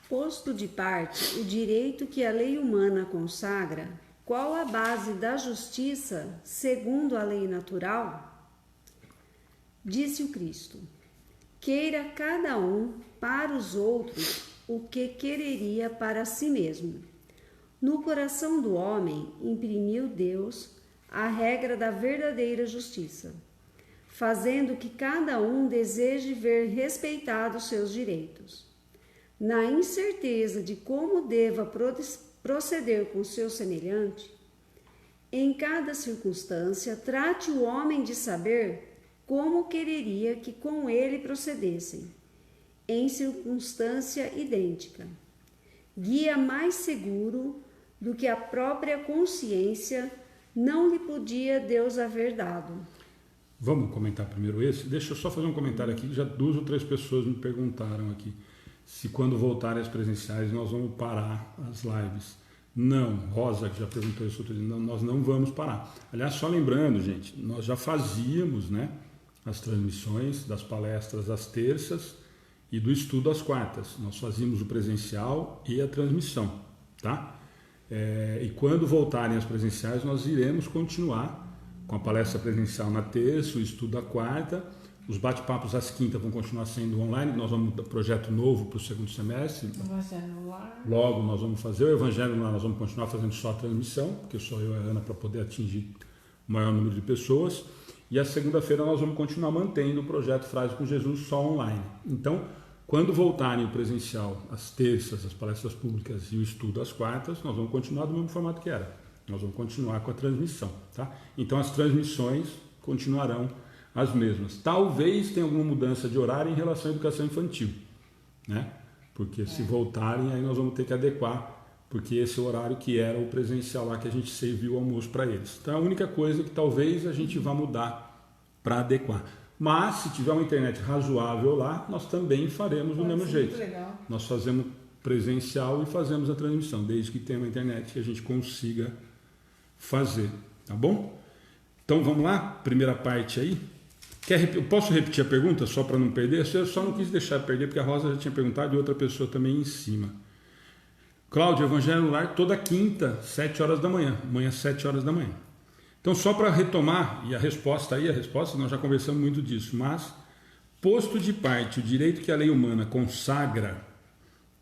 S3: Posto de parte o direito que a lei humana consagra, qual a base da justiça segundo a lei natural? Disse o Cristo: queira cada um para os outros o que quereria para si mesmo. No coração do homem imprimiu Deus a regra da verdadeira justiça, fazendo que cada um deseje ver respeitados seus direitos. Na incerteza de como deva proceder com seu semelhante, em cada circunstância trate o homem de saber como quereria que com ele procedessem, em circunstância idêntica. Guia mais seguro do que a própria consciência não lhe podia Deus haver dado.
S1: Vamos comentar primeiro esse? Deixa eu só fazer um comentário aqui, já 2 ou 3 pessoas me perguntaram aqui se quando voltarem as presenciais nós vamos parar as lives. Não, Rosa que já perguntou isso, não, nós não vamos parar. Aliás, só lembrando, gente, nós já fazíamos, né, as transmissões das palestras às terças e do estudo às quartas. Nós fazíamos o presencial e a transmissão, tá? E quando voltarem as presenciais, nós iremos continuar com a palestra presencial na terça, o estudo à quarta, os bate-papos às quintas vão continuar sendo online, nós vamos ter projeto novo para o segundo semestre.
S2: Evangelho lá.
S1: Logo nós vamos fazer o Evangelho lá, nós vamos continuar fazendo só a transmissão, porque só eu e a Ana para poder atingir o maior número de pessoas. E a segunda-feira nós vamos continuar mantendo o projeto Frase com Jesus só online. Então, quando voltarem o presencial às terças, as palestras públicas e o estudo às quartas, nós vamos continuar do mesmo formato que era. Nós vamos continuar com a transmissão, tá? Então as transmissões continuarão as mesmas. Talvez tenha alguma mudança de horário em relação à educação infantil, né? Porque se voltarem, aí nós vamos ter que adequar, porque esse é o horário que era o presencial lá que a gente serviu o almoço para eles. Então é a única coisa que talvez a gente vá mudar para adequar. Mas se tiver uma internet razoável lá, nós também faremos do mesmo jeito.
S2: Legal.
S1: Nós fazemos presencial e fazemos a transmissão, desde que tenha uma internet que a gente consiga fazer, tá bom? Então vamos lá, primeira parte aí. Eu posso repetir a pergunta só para não perder? Eu só não quis deixar perder porque a Rosa já tinha perguntado e outra pessoa também em cima. Cláudio, Evangelho no Lar toda quinta, 7 horas da manhã. Amanhã, 7 horas da manhã. Então, só para retomar, e a resposta, nós já conversamos muito disso, mas, posto de parte o direito que a lei humana consagra,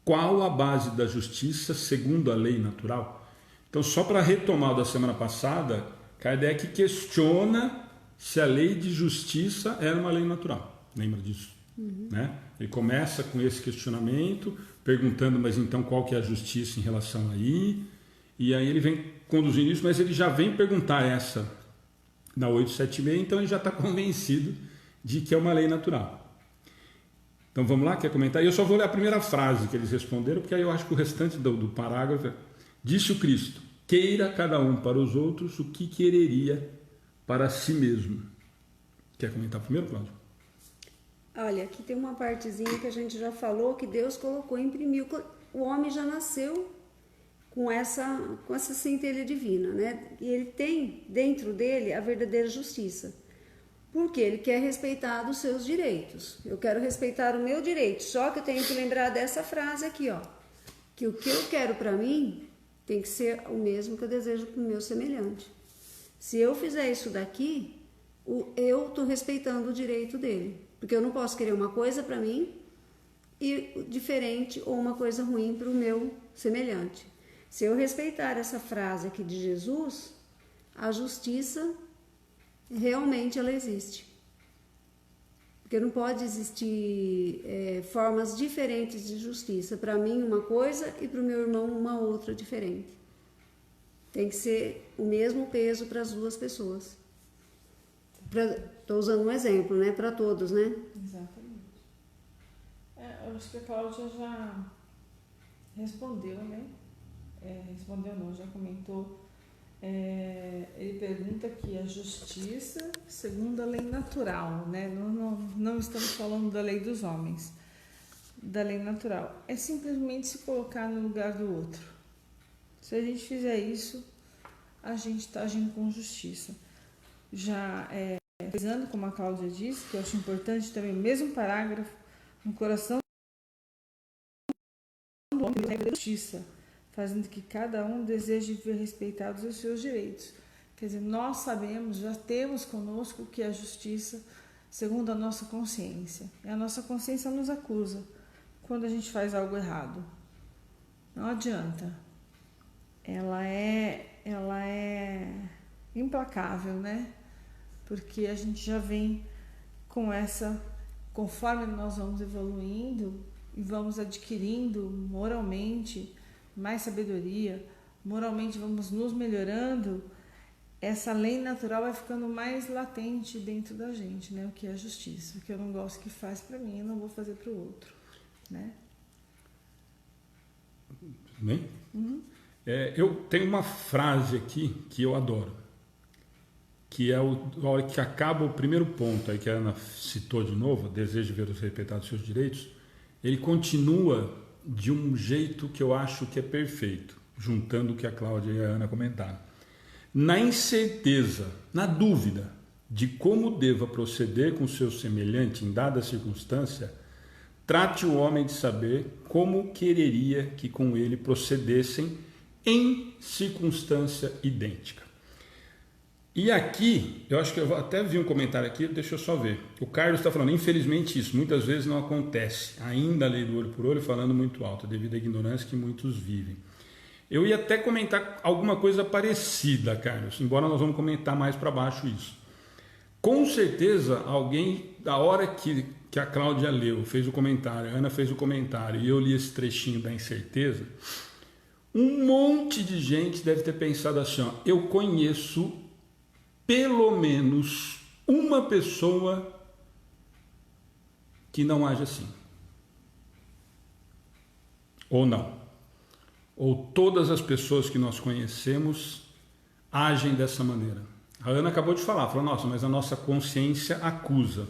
S1: qual a base da justiça segundo a lei natural? Então, só para retomar o da semana passada, Kardec questiona se a lei de justiça era uma lei natural. Lembra disso? Né? Ele começa com esse questionamento, perguntando, mas então qual que é a justiça em relação aí? E aí ele vem conduzindo isso, mas ele já vem perguntar essa na 876, então ele já está convencido de que é uma lei natural. Então vamos lá, quer comentar? Eu só vou ler a primeira frase que eles responderam, porque aí eu acho que o restante do parágrafo é: disse o Cristo, queira cada um para os outros o que quereria para si mesmo. Quer comentar primeiro, Cláudio?
S3: Olha, aqui tem uma partezinha que a gente já falou, que Deus colocou, imprimiu. O homem já nasceu com essa centelha divina, né? E ele tem dentro dele a verdadeira justiça. Porque ele quer respeitar os seus direitos. Eu quero respeitar o meu direito. Só que eu tenho que lembrar dessa frase aqui, ó. Que o que eu quero para mim tem que ser o mesmo que eu desejo para o meu semelhante. Se eu fizer isso daqui, eu estou respeitando o direito dele. Porque eu não posso querer uma coisa para mim e diferente ou uma coisa ruim para o meu semelhante. Se eu respeitar essa frase aqui de Jesus, a justiça realmente ela existe. Porque não pode existir formas diferentes de justiça. Para mim uma coisa e para o meu irmão uma outra diferente. Tem que ser o mesmo peso para as duas pessoas. Estou usando um exemplo, né? Para todos, né?
S2: Exatamente. Eu acho que a Cláudia já respondeu, né? Respondeu não, já comentou. Ele pergunta aqui a justiça segundo a lei natural, né? Não estamos falando da lei dos homens, da lei natural. É simplesmente se colocar no lugar do outro. Se a gente fizer isso, a gente está agindo com justiça. Já pesando, como a Cláudia disse, que eu acho importante também, mesmo parágrafo, no coração do homem é justiça, fazendo que cada um deseje ver respeitados os seus direitos. Quer dizer, nós sabemos, já temos conosco o que é a justiça segundo a nossa consciência. E a nossa consciência nos acusa quando a gente faz algo errado. Não adianta. Ela é implacável, né? Porque a gente já vem com essa, conforme nós vamos evoluindo e vamos adquirindo moralmente mais sabedoria, moralmente vamos nos melhorando, essa lei natural vai ficando mais latente dentro da gente, né? O que é a justiça. O que eu não gosto que faz para mim, eu não vou fazer para o outro, né?
S1: Tudo bem? Eu tenho uma frase aqui que eu adoro, que é a hora que acaba o primeiro ponto, aí que a Ana citou de novo, desejo ver os respeitados seus direitos, ele continua de um jeito que eu acho que é perfeito, juntando o que a Cláudia e a Ana comentaram. Na incerteza, na dúvida de como deva proceder com seu semelhante em dada circunstância, trate o homem de saber como quereria que com ele procedessem em circunstância idêntica. E aqui, eu acho que eu até vi um comentário aqui, deixa eu só ver. O Carlos está falando, infelizmente isso muitas vezes não acontece. Ainda a lei do olho por olho falando muito alto, devido à ignorância que muitos vivem. Eu ia até comentar alguma coisa parecida, Carlos, embora nós vamos comentar mais para baixo isso. Com certeza, alguém, da hora que a Cláudia leu, fez o comentário, a Ana fez o comentário, e eu li esse trechinho da incerteza, Um monte de gente deve ter pensado assim, ó, eu conheço pelo menos uma pessoa que não age assim. Ou não. Ou todas as pessoas que nós conhecemos agem dessa maneira. A Ana acabou de falar, falou, nossa, mas a nossa consciência acusa.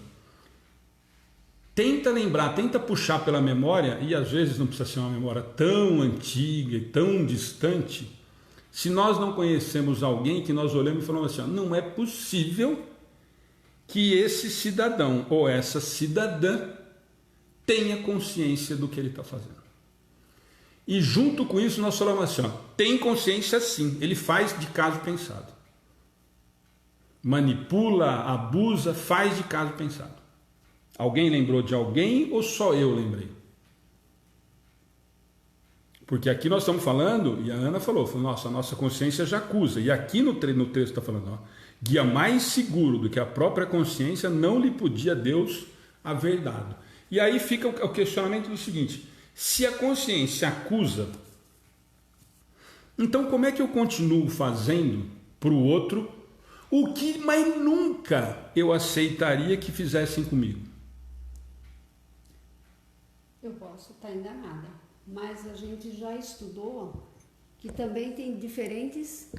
S1: Tenta lembrar, tenta puxar pela memória, e às vezes não precisa ser uma memória tão antiga e tão distante, se nós não conhecemos alguém que nós olhamos e falamos assim, não é possível que esse cidadão ou essa cidadã tenha consciência do que ele está fazendo. E junto com isso nós falamos assim, tem consciência sim, ele faz de caso pensado. Manipula, abusa, faz de caso pensado. Alguém lembrou de alguém ou só eu lembrei? Porque aqui nós estamos falando, e a Ana falou, nossa, a nossa consciência já acusa. E aqui no texto está falando, guia mais seguro do que a própria consciência não lhe podia Deus haver dado. E aí fica o questionamento do seguinte, se a consciência acusa, então como é que eu continuo fazendo para o outro o que mais nunca eu aceitaria que fizessem comigo?
S3: Eu posso estar enganada, mas a gente já estudou que também tem diferentes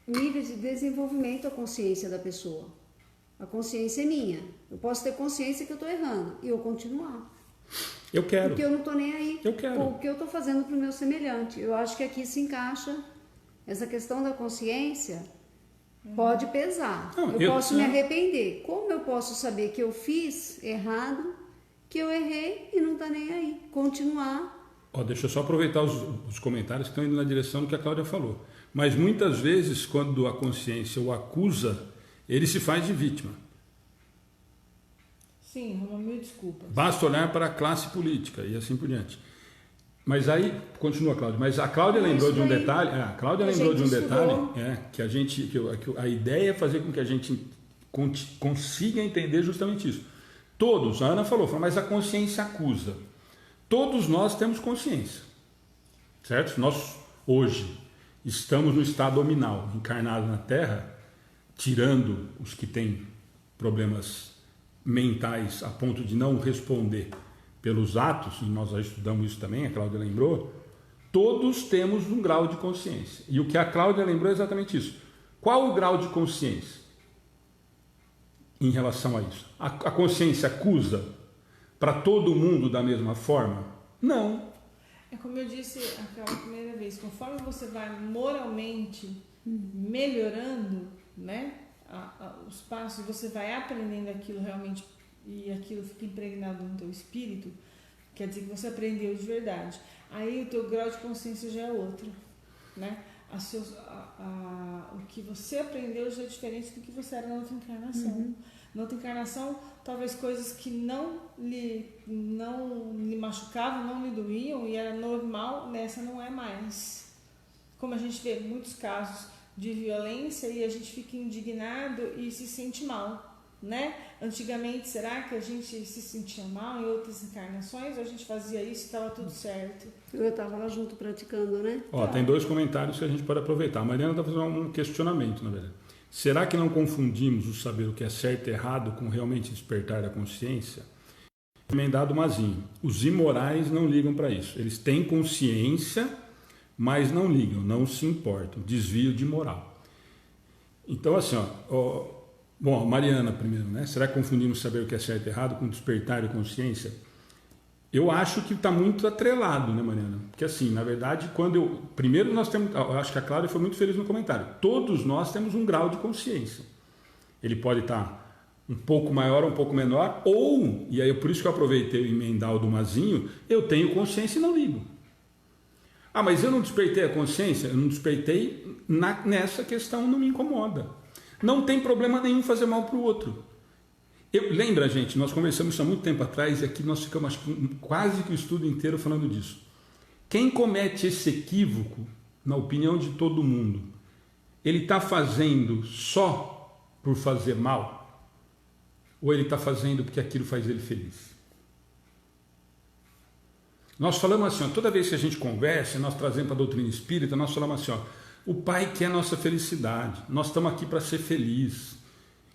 S3: níveis de desenvolvimento a consciência da pessoa. A consciência é minha. Eu posso ter consciência que eu estou errando e eu continuar.
S1: Eu quero.
S3: Porque eu não estou nem aí.
S1: Eu quero.
S3: O que eu estou fazendo para o meu semelhante. Eu acho que aqui se encaixa essa questão da consciência. Pode pesar.
S1: Não,
S3: eu posso me arrepender. Como eu posso saber que eu fiz errado, que eu errei e não está nem aí? Continuar.
S1: Deixa eu só aproveitar os comentários que estão indo na direção do que a Cláudia falou. Mas muitas vezes, quando a consciência o acusa, ele se faz de vítima.
S2: Sim, Roma, mil desculpas.
S1: Basta olhar para a classe política e assim por diante. Mas aí, continua, Cláudia, mas a Cláudia lembrou de um detalhe, que a ideia é fazer com que a gente consiga entender justamente isso. Todos, a Ana falou, mas a consciência acusa. Todos nós temos consciência, certo? Nós, hoje, estamos no estado nominal, encarnados na Terra, tirando os que têm problemas mentais a ponto de não responder pelos atos, e nós já estudamos isso também, a Cláudia lembrou, todos temos um grau de consciência. E o que a Cláudia lembrou é exatamente isso. Qual o grau de consciência em relação a isso? A consciência acusa para todo mundo da mesma forma? Não.
S2: É como eu disse aquela primeira vez, conforme você vai moralmente melhorando, né, os passos, você vai aprendendo aquilo realmente e aquilo fica impregnado no teu espírito, quer dizer que você aprendeu de verdade. Aí o teu grau de consciência já é outro, né? O que você aprendeu já é diferente do que você era na outra encarnação. Na outra encarnação, talvez coisas que não lhe machucavam, não lhe doíam e era normal, nessa não é mais. Como a gente vê muitos casos de violência e a gente fica indignado e se sente mal, né? Antigamente, será que a gente se sentia mal em outras encarnações? Ou a gente fazia isso e estava tudo certo?
S3: Eu estava lá junto praticando, né?
S1: Tem 2 comentários que a gente pode aproveitar. A Mariana está fazendo um questionamento, na verdade. Será que não confundimos o saber o que é certo e errado com realmente despertar da consciência? Emendado Mazinho. Os imorais não ligam para isso. Eles têm consciência, mas não ligam, não se importam. Desvio de moral. Então, assim, bom, Mariana primeiro, né? Será que confundimos saber o que é certo e errado com despertar de consciência? Eu acho que está muito atrelado, né, Mariana? Porque assim, na verdade, primeiro nós temos, eu acho que a Cláudia foi muito feliz no comentário, todos nós temos um grau de consciência. Ele pode estar um pouco maior ou um pouco menor, ou, e aí por isso que eu aproveitei o emendar o do Mazinho, eu tenho consciência e não ligo. Mas eu não despertei a consciência? Eu não despertei nessa questão, não me incomoda. Não tem problema nenhum fazer mal para o outro. Lembra, gente, nós conversamos isso há muito tempo atrás e aqui nós ficamos quase que o estudo inteiro falando disso. Quem comete esse equívoco, na opinião de todo mundo, ele está fazendo só por fazer mal? Ou ele está fazendo porque aquilo faz ele feliz? Nós falamos assim, ó, toda vez que a gente conversa, nós trazemos para a doutrina espírita, nós falamos assim, ó, o Pai quer a nossa felicidade, nós estamos aqui para ser felizes.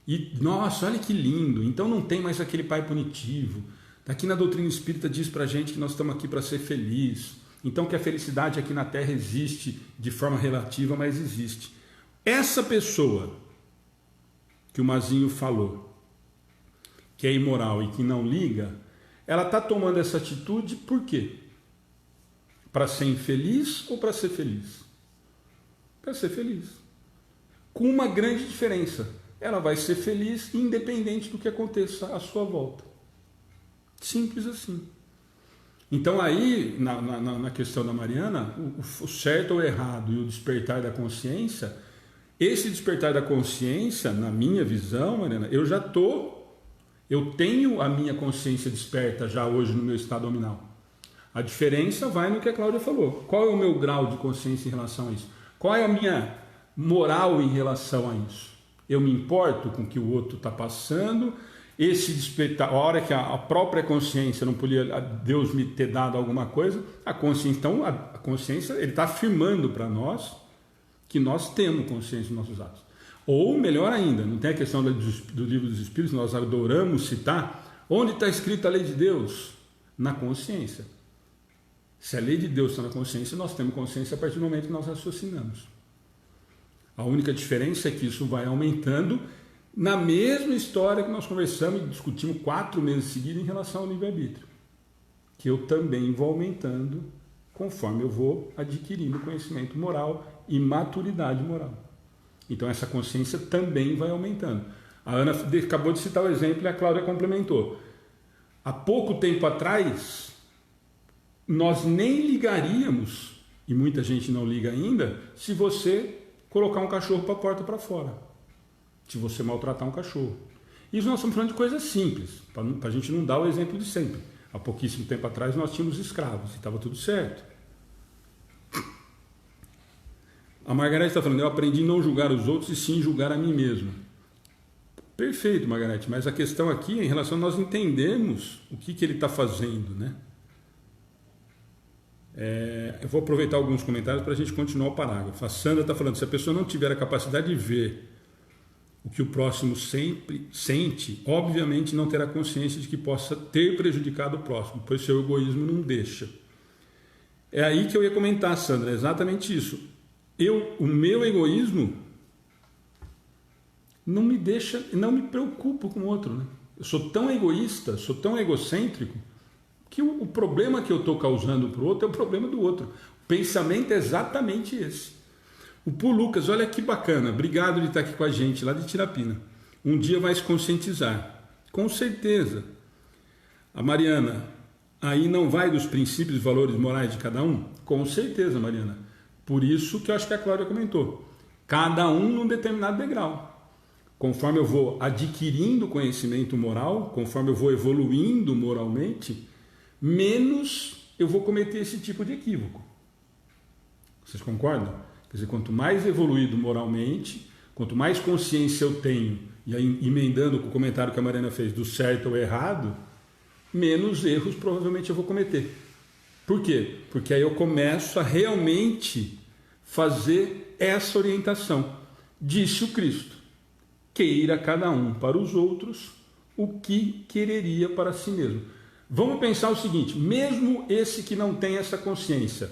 S1: E, nossa, olha que lindo, então não tem mais aquele pai punitivo. Aqui na doutrina espírita diz para a gente que nós estamos aqui para ser felizes. Então que a felicidade aqui na Terra existe de forma relativa, mas existe. Essa pessoa que o Mazinho falou, que é imoral e que não liga, ela está tomando essa atitude por quê? Para ser infeliz ou para ser feliz? Para ser feliz. Com uma grande diferença. Ela vai ser feliz independente do que aconteça à sua volta. Simples assim. Então aí, na questão da Mariana, o certo ou errado e o despertar da consciência, esse despertar da consciência, na minha visão, Mariana, eu tenho a minha consciência desperta já hoje no meu estado nominal. A diferença vai no que a Cláudia falou. Qual é o meu grau de consciência em relação a isso? Qual é a minha moral em relação a isso? Eu me importo com o que o outro está passando. Esse despertar, a hora que a própria consciência não podia Deus me ter dado alguma coisa, a consciência, então a consciência, ele está afirmando para nós que nós temos consciência dos nossos atos. Ou melhor ainda, não tem a questão do livro dos Espíritos, nós adoramos citar, onde está escrita a lei de Deus? Na consciência. Se a lei de Deus está na consciência, nós temos consciência a partir do momento que nós raciocinamos. A única diferença é que isso vai aumentando na mesma história que nós conversamos e discutimos 4 meses seguidos em relação ao livre-arbítrio. Que eu também vou aumentando conforme eu vou adquirindo conhecimento moral e maturidade moral. Então essa consciência também vai aumentando. A Ana acabou de citar o exemplo e a Cláudia complementou. Há pouco tempo atrás, nós nem ligaríamos, e muita gente não liga ainda, se você colocar um cachorro para a porta para fora. Se você maltratar um cachorro. Isso nós estamos falando de coisas simples, para a gente não dar o exemplo de sempre. Há pouquíssimo tempo atrás nós tínhamos escravos e estava tudo certo. A Margarete está falando, eu aprendi a não julgar os outros e sim julgar a mim mesmo. Perfeito, Margarete, mas a questão aqui é em relação a nós entendermos o que ele está fazendo, né? Eu vou aproveitar alguns comentários para a gente continuar o parágrafo. A Sandra está falando, se a pessoa não tiver a capacidade de ver o que o próximo sempre sente, obviamente não terá consciência de que possa ter prejudicado o próximo, pois seu egoísmo não deixa. É aí que eu ia comentar, Sandra, é exatamente isso. O meu egoísmo não me deixa, não me preocupo com o outro, né? Eu sou tão egoísta, sou tão egocêntrico, que o problema que eu estou causando para o outro é o problema do outro. O pensamento é exatamente esse. O Pu Lucas, olha que bacana, obrigado de estar aqui com a gente, lá de Tirapina. Um dia vai se conscientizar, com certeza. A Mariana, aí não vai dos princípios e valores morais de cada um? Com certeza, Mariana. Por isso que eu acho que a Cláudia comentou. Cada um num determinado degrau. Conforme eu vou adquirindo conhecimento moral, conforme eu vou evoluindo moralmente, menos eu vou cometer esse tipo de equívoco. Vocês concordam? Quer dizer, quanto mais evoluído moralmente, quanto mais consciência eu tenho, e aí emendando com o comentário que a Mariana fez do certo ou errado, menos erros provavelmente eu vou cometer. Por quê? Porque aí eu começo a realmente fazer essa orientação. Disse o Cristo, queira cada um para os outros o que quereria para si mesmo. Vamos pensar o seguinte, mesmo esse que não tem essa consciência,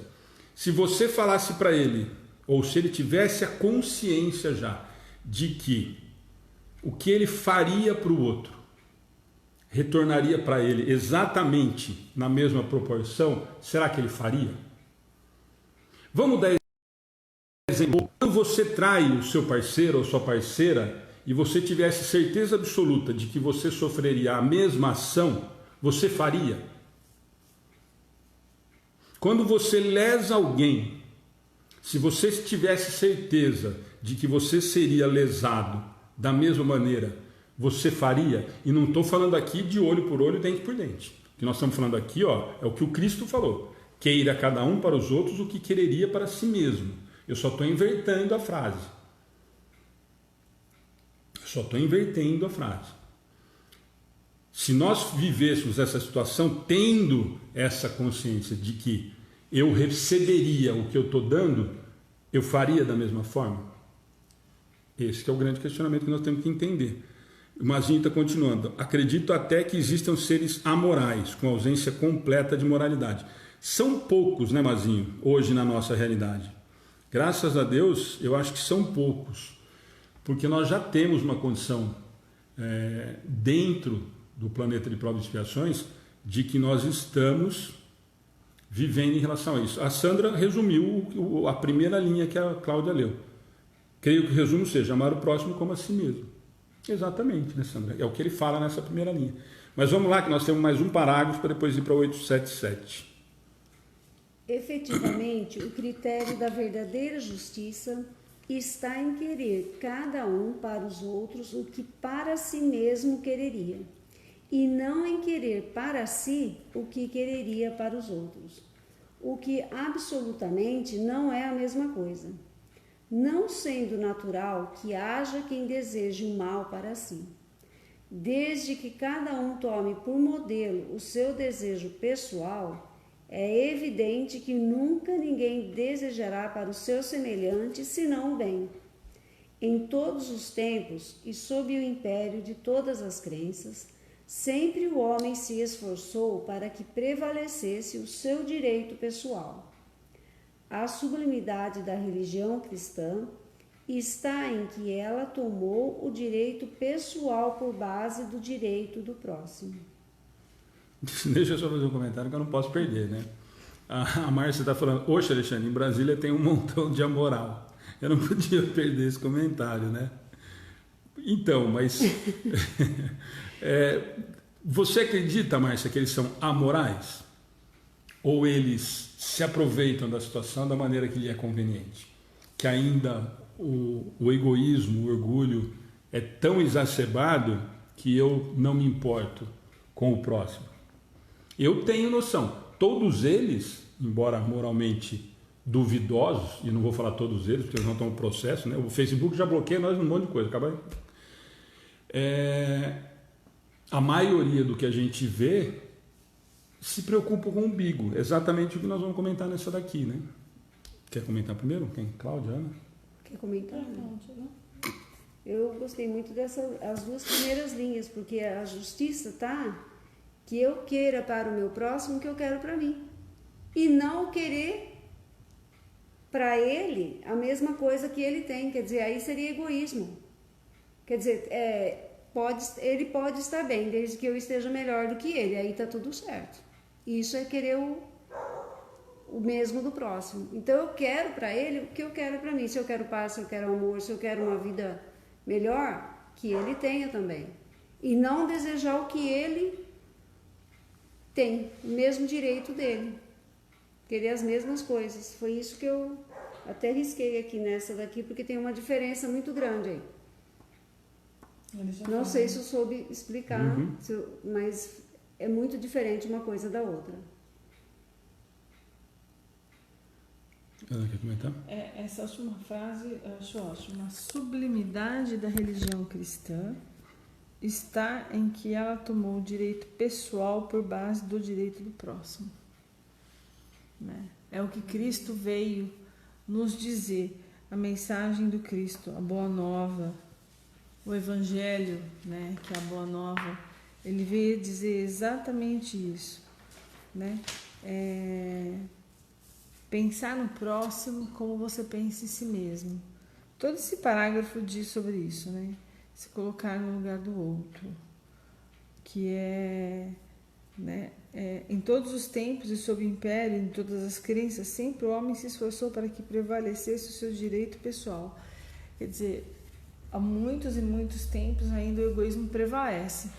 S1: se você falasse para ele, ou se ele tivesse a consciência já de que o que ele faria para o outro retornaria para ele exatamente na mesma proporção, será que ele faria? Vamos dar exemplo. Quando você trai o seu parceiro ou sua parceira e você tivesse certeza absoluta de que você sofreria a mesma ação, você faria? Quando você lesa alguém, se você tivesse certeza de que você seria lesado da mesma maneira, você faria? E não estou falando aqui de olho por olho, dente por dente. O que nós estamos falando aqui, é o que o Cristo falou. Queira cada um para os outros o que quereria para si mesmo. Eu só estou invertendo a frase. Se nós vivêssemos essa situação tendo essa consciência de que eu receberia o que eu estou dando, eu faria da mesma forma? Esse que é o grande questionamento que nós temos que entender. O Mazinho está continuando. Acredito até que existam seres amorais, com ausência completa de moralidade. São poucos, né, Mazinho, hoje na nossa realidade. Graças a Deus, eu acho que são poucos, porque nós já temos uma condição dentro do planeta de provas e expiações de que nós estamos vivendo em relação a isso. A Sandra resumiu a primeira linha que a Cláudia leu. Creio que o resumo seja amar o próximo como a si mesmo. Exatamente, né, Sandra? É o que ele fala nessa primeira linha. Mas vamos lá, que nós temos mais um parágrafo para depois ir para 877.
S3: Efetivamente, o critério da verdadeira justiça está em querer cada um para os outros o que para si mesmo quereria, e não em querer para si o que quereria para os outros, o que absolutamente não é a mesma coisa, não sendo natural que haja quem deseje o mal para si. Desde que cada um tome por modelo o seu desejo pessoal, é evidente que nunca ninguém desejará para o seu semelhante senão o bem. Em todos os tempos e sob o império de todas as crenças, sempre o homem se esforçou para que prevalecesse o seu direito pessoal. A sublimidade da religião cristã está em que ela tomou o direito pessoal por base do direito do próximo.
S1: Deixa eu só fazer um comentário que eu não posso perder, né? A Márcia está falando, oxe, Alexandre, em Brasília tem um montão de amoral. Eu não podia perder esse comentário, né? Então, mas você acredita, Márcia, que eles são amorais? Ou eles se aproveitam da situação da maneira que lhe é conveniente? Que ainda o egoísmo, o orgulho é tão exacerbado que eu não me importo com o próximo. Eu tenho noção, todos eles, embora moralmente duvidosos, e não vou falar todos eles, porque eles não estão no processo, né? O Facebook já bloqueia nós um monte de coisa, acaba. A maioria do que a gente vê se preocupa com o umbigo, exatamente o que nós vamos comentar nessa daqui, né? Quer comentar primeiro? Quem? Cláudia, Ana?
S3: Quer comentar? Eu gostei muito as duas primeiras linhas, porque a justiça tá que eu queira para o meu próximo o que eu quero para mim, e não querer para ele a mesma coisa que ele tem. Quer dizer, aí seria egoísmo. Quer dizer, ele pode estar bem desde que eu esteja melhor do que ele, aí está tudo certo. Isso é querer o mesmo do próximo. Então eu quero para ele o que eu quero para mim. Se eu quero paz, se eu quero amor, se eu quero uma vida melhor, que ele tenha também, e não desejar o que ele tem, o mesmo direito dele, querer as mesmas coisas. Foi isso que eu até risquei aqui nessa daqui, porque tem uma diferença muito grande aí. Não sei se eu soube explicar, mas é muito diferente uma coisa da outra.
S1: Ana, quer comentar?
S2: Essa última frase eu acho ótima. A sublimidade da religião cristã está em que ela tomou o direito pessoal por base do direito do próximo. Né? É o que Cristo veio nos dizer. A mensagem do Cristo, a Boa Nova, o Evangelho, né, que é a Boa Nova, ele veio dizer exatamente isso. Né? Pensar no próximo como você pensa em si mesmo. Todo esse parágrafo diz sobre isso, né? Se colocar no lugar do outro, que em todos os tempos e sob o império, em todas as crenças, sempre o homem se esforçou para que prevalecesse o seu direito pessoal. Quer dizer, há muitos e muitos tempos ainda o egoísmo prevalece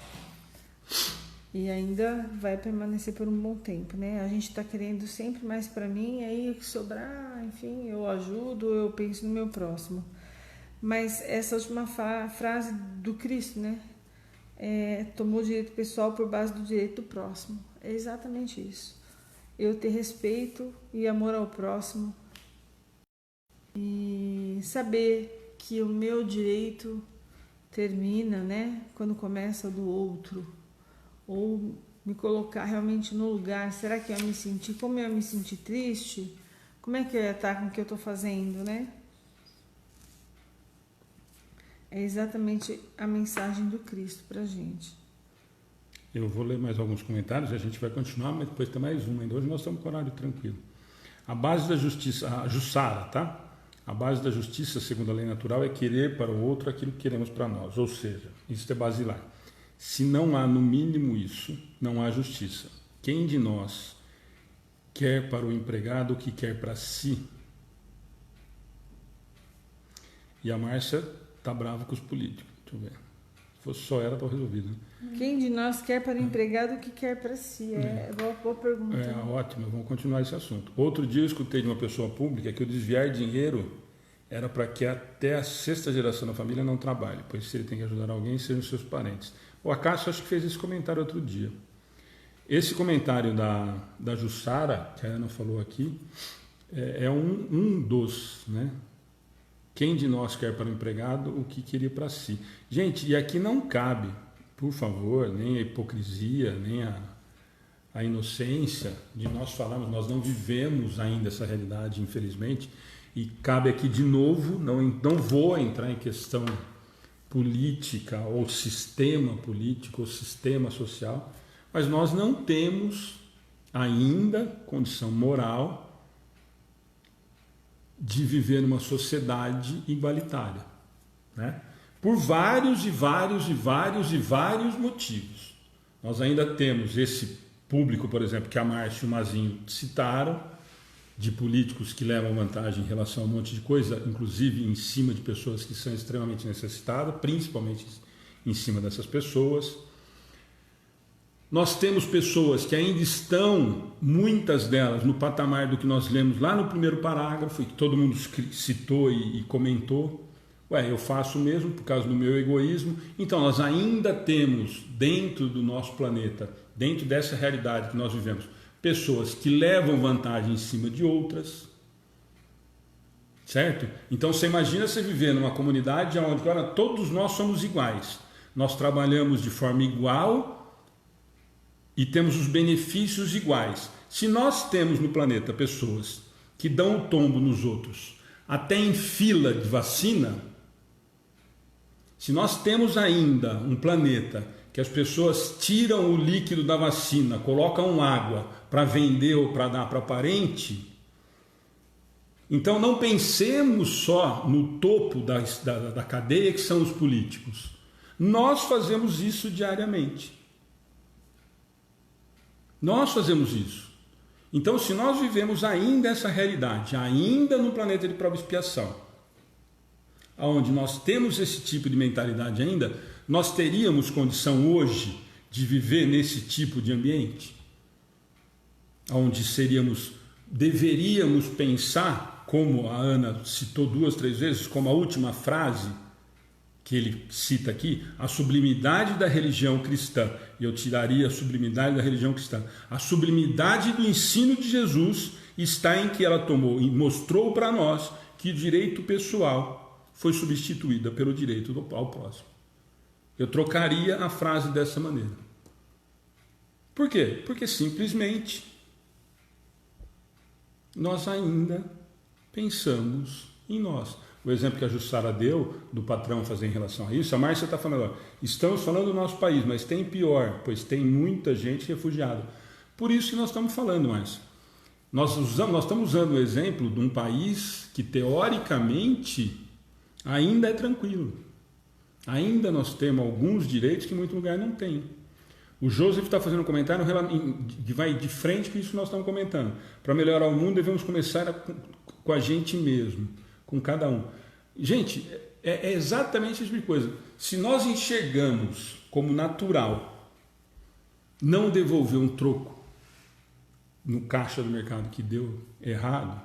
S2: e ainda vai permanecer por um bom tempo, né? A gente está querendo sempre mais para mim, aí o que sobrar, enfim, eu ajudo, eu penso no meu próximo. Mas essa última frase do Cristo, né? Tomou o direito pessoal por base do direito do próximo. É exatamente isso. Eu ter respeito e amor ao próximo e saber que o meu direito termina, né? Quando começa o do outro. ou me colocar realmente no lugar, será que eu ia me sentir, como eu ia me sentir triste? Como é que eu ia estar com o que eu estou fazendo, né? É exatamente a mensagem do Cristo pra gente.
S1: Eu vou ler mais alguns comentários, a gente vai continuar, mas depois tem mais um ainda. Hoje nós estamos com horário tranquilo. A base da justiça, a Jussara, tá? A base da justiça, segundo a lei natural, é querer para o outro aquilo que queremos para nós. Ou seja, isso é basilar. Se não há, no mínimo, isso, não há justiça. Quem de nós quer para o empregado o que quer para si? E a Márcia está brava com os políticos. Deixa eu ver. Se fosse só ela, estava resolvido. Né?
S2: Quem de nós quer para o empregado o que quer para si? É boa pergunta.
S1: É ótimo, vamos continuar esse assunto. Outro dia eu escutei de uma pessoa pública que o desviar dinheiro era para que até a 6ª geração da família não trabalhe, pois se ele tem que ajudar alguém, sejam seus parentes. O Acácio acho que fez esse comentário outro dia. Esse comentário da Jussara, que a Ana falou aqui, é um dos, né? Quem de nós quer para o empregado o que queria para si? Gente, e aqui não cabe, por favor, nem a hipocrisia, nem a inocência de nós falarmos, nós não vivemos ainda essa realidade, infelizmente, e cabe aqui de novo, não vou entrar em questão política, ou sistema político, ou sistema social, mas nós não temos ainda condição moral de viver numa sociedade igualitária, né? Por vários motivos. Nós ainda temos esse público, por exemplo, que a Márcia e o Mazinho citaram, de políticos que levam vantagem em relação a um monte de coisa, inclusive em cima de pessoas que são extremamente necessitadas, principalmente em cima dessas pessoas. Nós temos pessoas que ainda estão, muitas delas, no patamar do que nós lemos lá no primeiro parágrafo, e que todo mundo citou e comentou. Eu faço o mesmo por causa do meu egoísmo. Então, nós ainda temos, dentro do nosso planeta, dentro dessa realidade que nós vivemos, pessoas que levam vantagem em cima de outras, certo? Então, você imagina você viver numa comunidade onde agora todos nós somos iguais. Nós trabalhamos de forma igual e temos os benefícios iguais. Se nós temos no planeta pessoas que dão o tombo nos outros, até em fila de vacina, se nós temos ainda um planeta que as pessoas tiram o líquido da vacina, colocam água para vender ou para dar para parente, então não pensemos só no topo da cadeia, que são os políticos. Nós fazemos isso diariamente. Nós fazemos isso. Então, se nós vivemos ainda essa realidade, ainda no planeta de prova e expiação, onde nós temos esse tipo de mentalidade ainda, nós teríamos condição hoje de viver nesse tipo de ambiente? Onde deveríamos pensar, como a Ana citou 2, 3 vezes, como a última frase que ele cita aqui, a sublimidade da religião cristã. E eu tiraria a sublimidade da religião cristã. A sublimidade do ensino de Jesus está em que ela tomou e mostrou para nós que o direito pessoal foi substituída pelo direito ao próximo. Eu trocaria a frase dessa maneira. Por quê? Porque simplesmente nós ainda pensamos em nós. O exemplo que a Jussara deu do patrão fazer em relação a isso, a Márcia está falando, estamos falando do nosso país, mas tem pior, pois tem muita gente refugiada. Por isso que nós estamos falando, Márcia. Nós estamos usando o exemplo de um país que teoricamente ainda é tranquilo. Ainda nós temos alguns direitos que em muito lugar não tem. O Joseph está fazendo um comentário que vai de frente com isso que nós estamos comentando. Para melhorar o mundo, devemos começar com a gente mesmo, com cada um. Gente, é exatamente esse tipo de coisa. Se nós enxergamos como natural não devolver um troco no caixa do mercado que deu errado,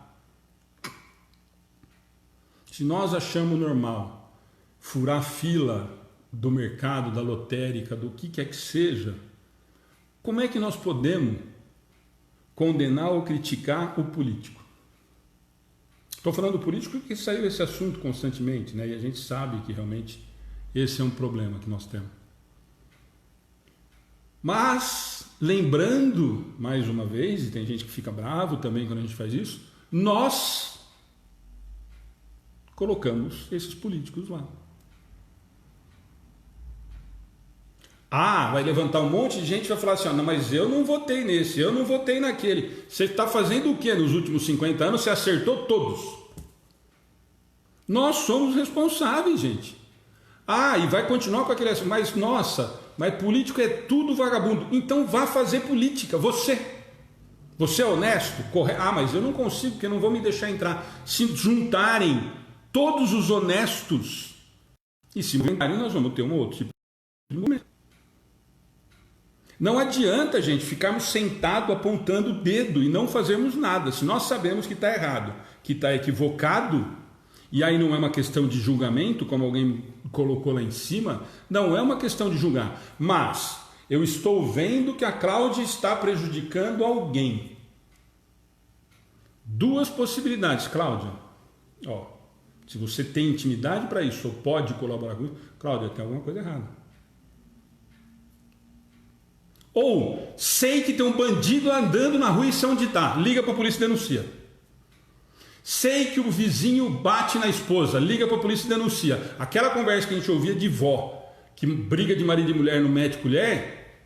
S1: se nós achamos normal furar fila do mercado, da lotérica, do que quer que seja, como é que nós podemos condenar ou criticar o político? Estou falando do político porque saiu esse assunto constantemente, né? E a gente sabe que realmente esse é um problema que nós temos. Mas, lembrando, mais uma vez, e tem gente que fica bravo também quando a gente faz isso, nós colocamos esses políticos lá. Ah, vai levantar um monte de gente e vai falar assim, não, mas eu não votei nesse, eu não votei naquele. Você está fazendo o que nos últimos 50 anos? Você acertou todos. Nós somos responsáveis, gente. Ah, e vai continuar com aquele... Mas, nossa, mas político é tudo vagabundo. Então vá fazer política, você. Você é honesto? Ah, mas eu não consigo, porque não vão me deixar entrar. Se juntarem todos os honestos e se juntarem, nós vamos ter um outro tipo de momento. Não adianta, gente, ficarmos sentados apontando o dedo e não fazermos nada. Se nós sabemos que está errado, que está equivocado, e aí não é uma questão de julgamento, como alguém colocou lá em cima, não é uma questão de julgar, mas eu estou vendo que a Cláudia está prejudicando alguém. Duas possibilidades, Cláudia. Ó, se você tem intimidade para isso, ou pode colaborar com isso, Cláudia, tem alguma coisa errada. Ou, sei que tem um bandido andando na rua e sei onde está. Liga para a polícia e denuncia. Sei que o vizinho bate na esposa. Liga para a polícia e denuncia. Aquela conversa que a gente ouvia de vó, que briga de marido e mulher não mete colher,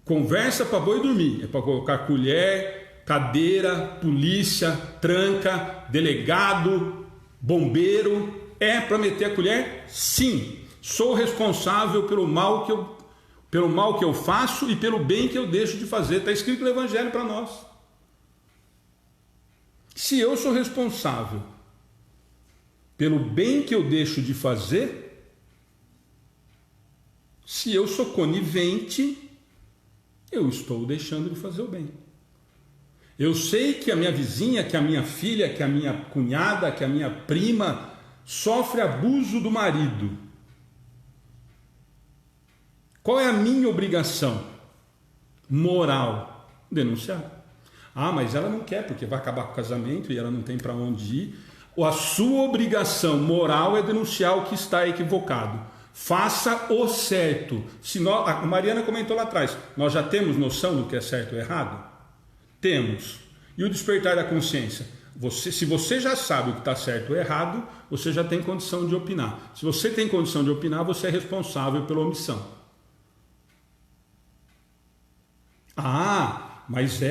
S1: conversa para boi dormir. É para colocar colher, cadeira, polícia, tranca, delegado, bombeiro. É para meter a colher? Sim. Sou responsável pelo mal que eu faço e pelo bem que eu deixo de fazer. Está escrito no Evangelho para nós. Se eu sou responsável pelo bem que eu deixo de fazer, se eu sou conivente, eu estou deixando de fazer o bem. Eu sei que a minha vizinha, que a minha filha, que a minha cunhada, que a minha prima sofre abuso do marido. Qual é a minha obrigação moral? Denunciar. Ah, mas ela não quer, porque vai acabar com o casamento e ela não tem para onde ir. A sua obrigação moral é denunciar o que está equivocado. Faça o certo. A Mariana comentou lá atrás, nós já temos noção do que é certo ou errado? Temos. E o despertar da consciência? Se você já sabe o que está certo ou errado, você já tem condição de opinar. Se você tem condição de opinar, você é responsável pela omissão. Ah, mas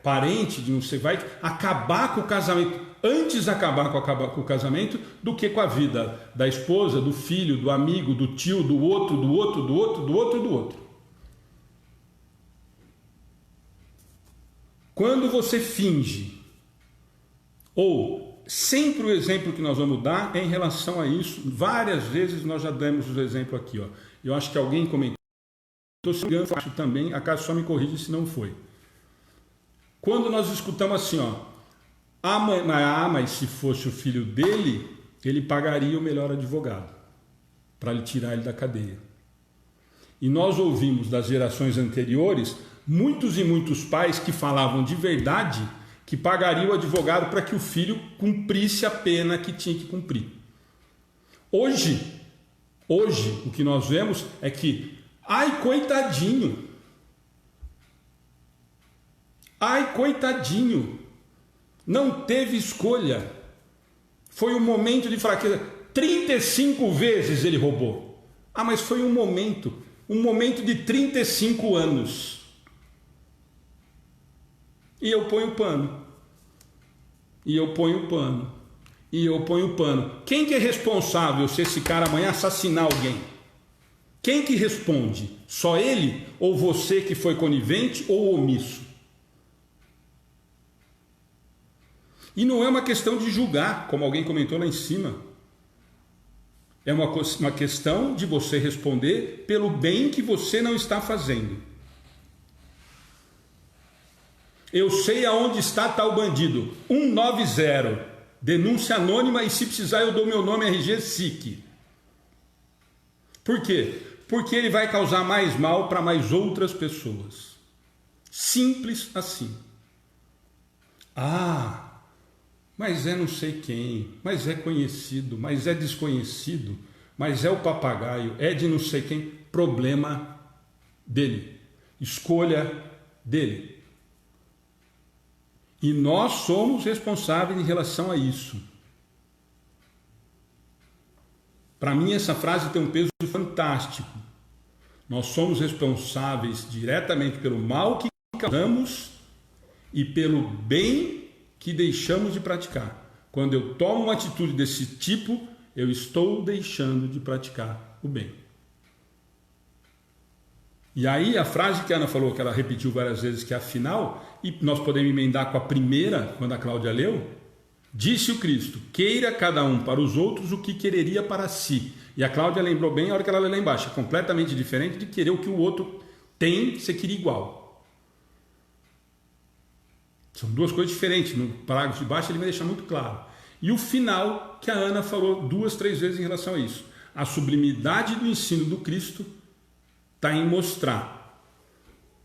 S1: parente de você vai acabar com o casamento, antes acabar com o casamento do que com a vida da esposa, do filho, do amigo, do tio, do outro. Quando você finge, ou sempre o exemplo que nós vamos dar é em relação a isso, várias vezes nós já demos o exemplo aqui, ó. Eu acho que alguém comentou, se não acho também, acaso só me corrija se não foi. Quando nós escutamos assim, ó, mas se fosse o filho dele, ele pagaria o melhor advogado para lhe tirar ele da cadeia. E nós ouvimos das gerações anteriores muitos e muitos pais que falavam de verdade que pagariam o advogado para que o filho cumprisse a pena que tinha que cumprir. Hoje, o que nós vemos é que, ai, coitadinho, não teve escolha, foi um momento de fraqueza, 35 vezes ele roubou. Ah, mas foi um momento de 35 anos. E eu ponho pano. Quem que é responsável se esse cara amanhã assassinar alguém? Quem que responde? Só ele? Ou você que foi conivente ou omisso? E não é uma questão de julgar, como alguém comentou lá em cima. É uma questão de você responder pelo bem que você não está fazendo. Eu sei aonde está tal bandido. 190. Denúncia anônima e se precisar eu dou meu nome RG SIC. Por quê? Porque ele vai causar mais mal para mais outras pessoas. Simples assim. Ah, mas é não sei quem, mas é conhecido, mas é desconhecido, mas é o papagaio, é de não sei quem. Problema dele. Escolha dele. E nós somos responsáveis em relação a isso. Para mim, essa frase tem um peso fantástico. Nós somos responsáveis diretamente pelo mal que causamos e pelo bem que deixamos de praticar. Quando eu tomo uma atitude desse tipo, eu estou deixando de praticar o bem. E aí a frase que a Ana falou, que ela repetiu várias vezes, que é a final, e nós podemos emendar com a primeira, quando a Cláudia leu, disse o Cristo, queira cada um para os outros o que quereria para si. E a Cláudia lembrou bem a hora que ela leu lá embaixo, é completamente diferente de querer o que o outro tem, você queria igual. São duas coisas diferentes, no parágrafo de baixo ele me deixa muito claro. E o final, que a Ana falou 2, 3 vezes em relação a isso. A sublimidade do ensino do Cristo está em mostrar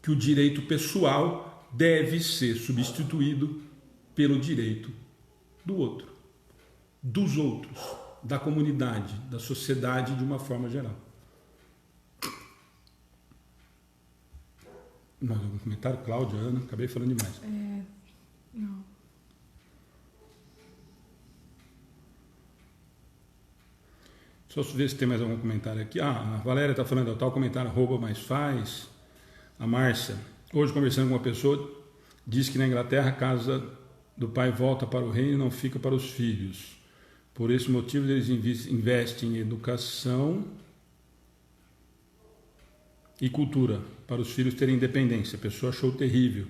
S1: que o direito pessoal deve ser substituído pelo direito do outro, dos outros, da comunidade, da sociedade de uma forma geral. Mais algum comentário? Cláudia, Ana, acabei falando demais.
S2: Não.
S1: Só ver se tem mais algum comentário aqui. A Valéria está falando, tal comentário, rouba mais faz. A Márcia, hoje conversando com uma pessoa, diz que na Inglaterra a casa do pai volta para o reino e não fica para os filhos. Por esse motivo eles investem em educação e cultura, para os filhos terem independência. A pessoa achou terrível.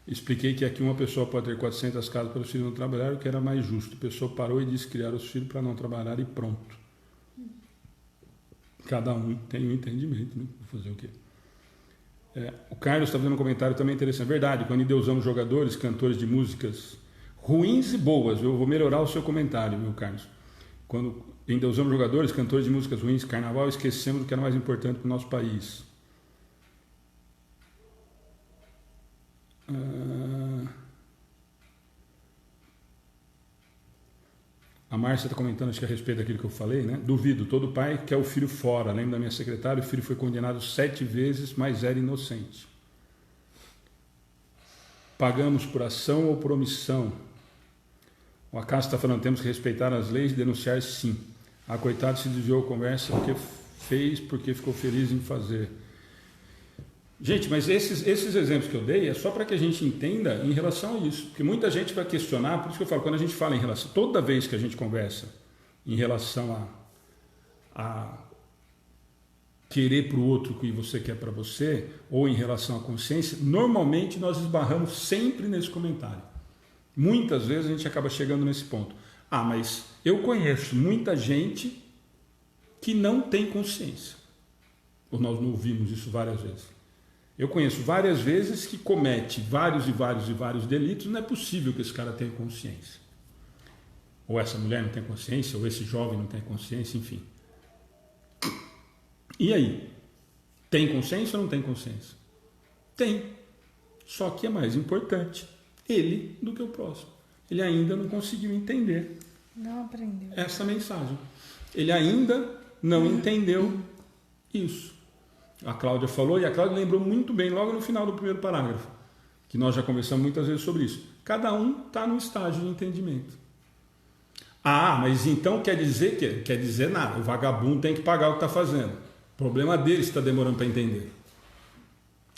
S1: Expliquei que aqui uma pessoa pode ter 400 casas para os filhos não trabalhar, o que era mais justo. A pessoa parou e disse criar os filhos para não trabalhar e pronto. Cada um tem um entendimento, né? Vou fazer o quê? O Carlos está fazendo um comentário também interessante. Verdade, quando endeusamos jogadores, cantores de músicas ruins e boas, eu vou melhorar o seu comentário, meu Carlos. Quando endeusamos jogadores, cantores de músicas ruins, carnaval, esquecemos do que era mais importante para o nosso país. A Márcia está comentando, acho que a respeito daquilo que eu falei, né? Duvido, todo pai quer o filho fora. Lembro da minha secretária, o filho foi condenado 7 vezes, mas era inocente. Pagamos por ação ou por omissão? O Acácio está falando, temos que respeitar as leis e denunciar sim. A coitado se desviou a conversa porque ficou feliz em fazer. Gente, mas esses exemplos que eu dei é só para que a gente entenda em relação a isso. Porque muita gente vai questionar, por isso que eu falo, quando a gente fala em relação, toda vez que a gente conversa em relação a querer para o outro o que você quer para você, ou em relação à consciência, normalmente nós esbarramos sempre nesse comentário. Muitas vezes a gente acaba chegando nesse ponto. Mas eu conheço muita gente que não tem consciência. Ou nós não ouvimos isso várias vezes. Eu conheço várias vezes que comete vários delitos, não é possível que esse cara tenha consciência. Ou essa mulher não tem consciência, ou esse jovem não tem consciência, enfim. E aí? Tem consciência ou não tem consciência? Tem. Só que é mais importante ele do que o próximo. Ele ainda não conseguiu entender.
S2: Não aprendeu.
S1: Essa mensagem. Ele ainda não entendeu isso. A Cláudia falou, e a Cláudia lembrou muito bem, logo no final do primeiro parágrafo, que nós já conversamos muitas vezes sobre isso. Cada um está no estágio de entendimento. Mas então quer dizer que? Quer dizer nada. O vagabundo tem que pagar o que está fazendo. O problema dele está demorando para entender.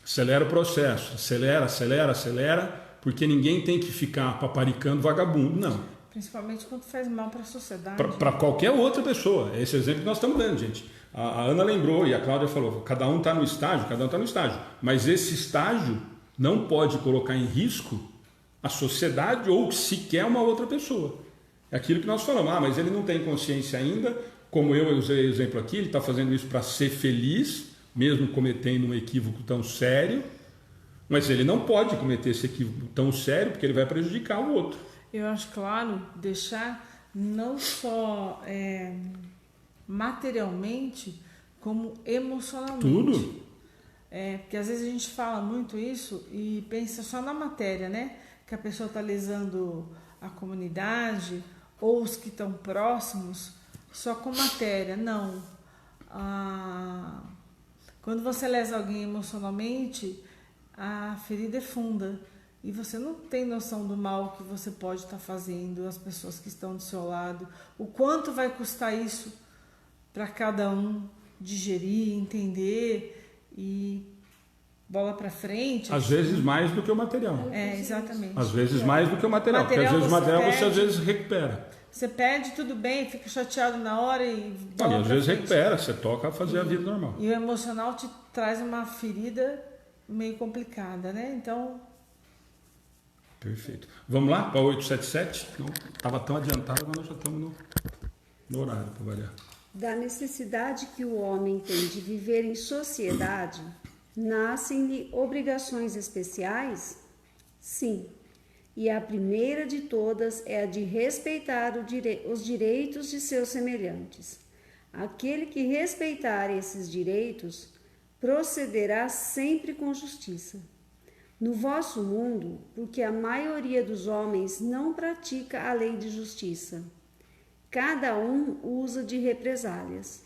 S1: Acelera o processo. Acelera, porque ninguém tem que ficar paparicando vagabundo, não.
S2: Principalmente quando faz mal para a sociedade.
S1: Para qualquer outra pessoa. Esse exemplo que nós estamos dando, gente. A Ana lembrou e a Cláudia falou, cada um está no estágio, mas esse estágio não pode colocar em risco a sociedade ou sequer uma outra pessoa. É aquilo que nós falamos, mas ele não tem consciência ainda, como eu usei o exemplo aqui, ele está fazendo isso para ser feliz, mesmo cometendo um equívoco tão sério, mas ele não pode cometer esse equívoco tão sério porque ele vai prejudicar o outro.
S2: Eu acho claro deixar não só materialmente, como emocionalmente.
S1: Tudo.
S2: Porque às vezes a gente fala muito isso e pensa só na matéria, né? Que a pessoa está lesando a comunidade ou os que estão próximos só com matéria. Não. Quando você lesa alguém emocionalmente, a ferida é funda. E você não tem noção do mal que você pode estar fazendo, as pessoas que estão do seu lado. O quanto vai custar isso para cada um digerir, entender e bola para frente.
S1: Às vezes mais do que o material.
S2: Exatamente.
S1: Às vezes mais do que o material, porque às vezes o material você às vezes recupera.
S2: Você perde, tudo bem, fica chateado na hora e
S1: Olha, às vezes recupera, você toca a fazer a vida normal.
S2: E o emocional te traz uma ferida meio complicada, né? Então...
S1: Perfeito. Vamos lá para 877? Não estava tão adiantado, agora nós já estamos no horário para variar.
S3: Da necessidade que o homem tem de viver em sociedade, nascem-lhe obrigações especiais? Sim. E a primeira de todas é a de respeitar os direitos de seus semelhantes. Aquele que respeitar esses direitos procederá sempre com justiça. No vosso mundo, porque a maioria dos homens não pratica a lei de justiça. Cada um usa de represálias.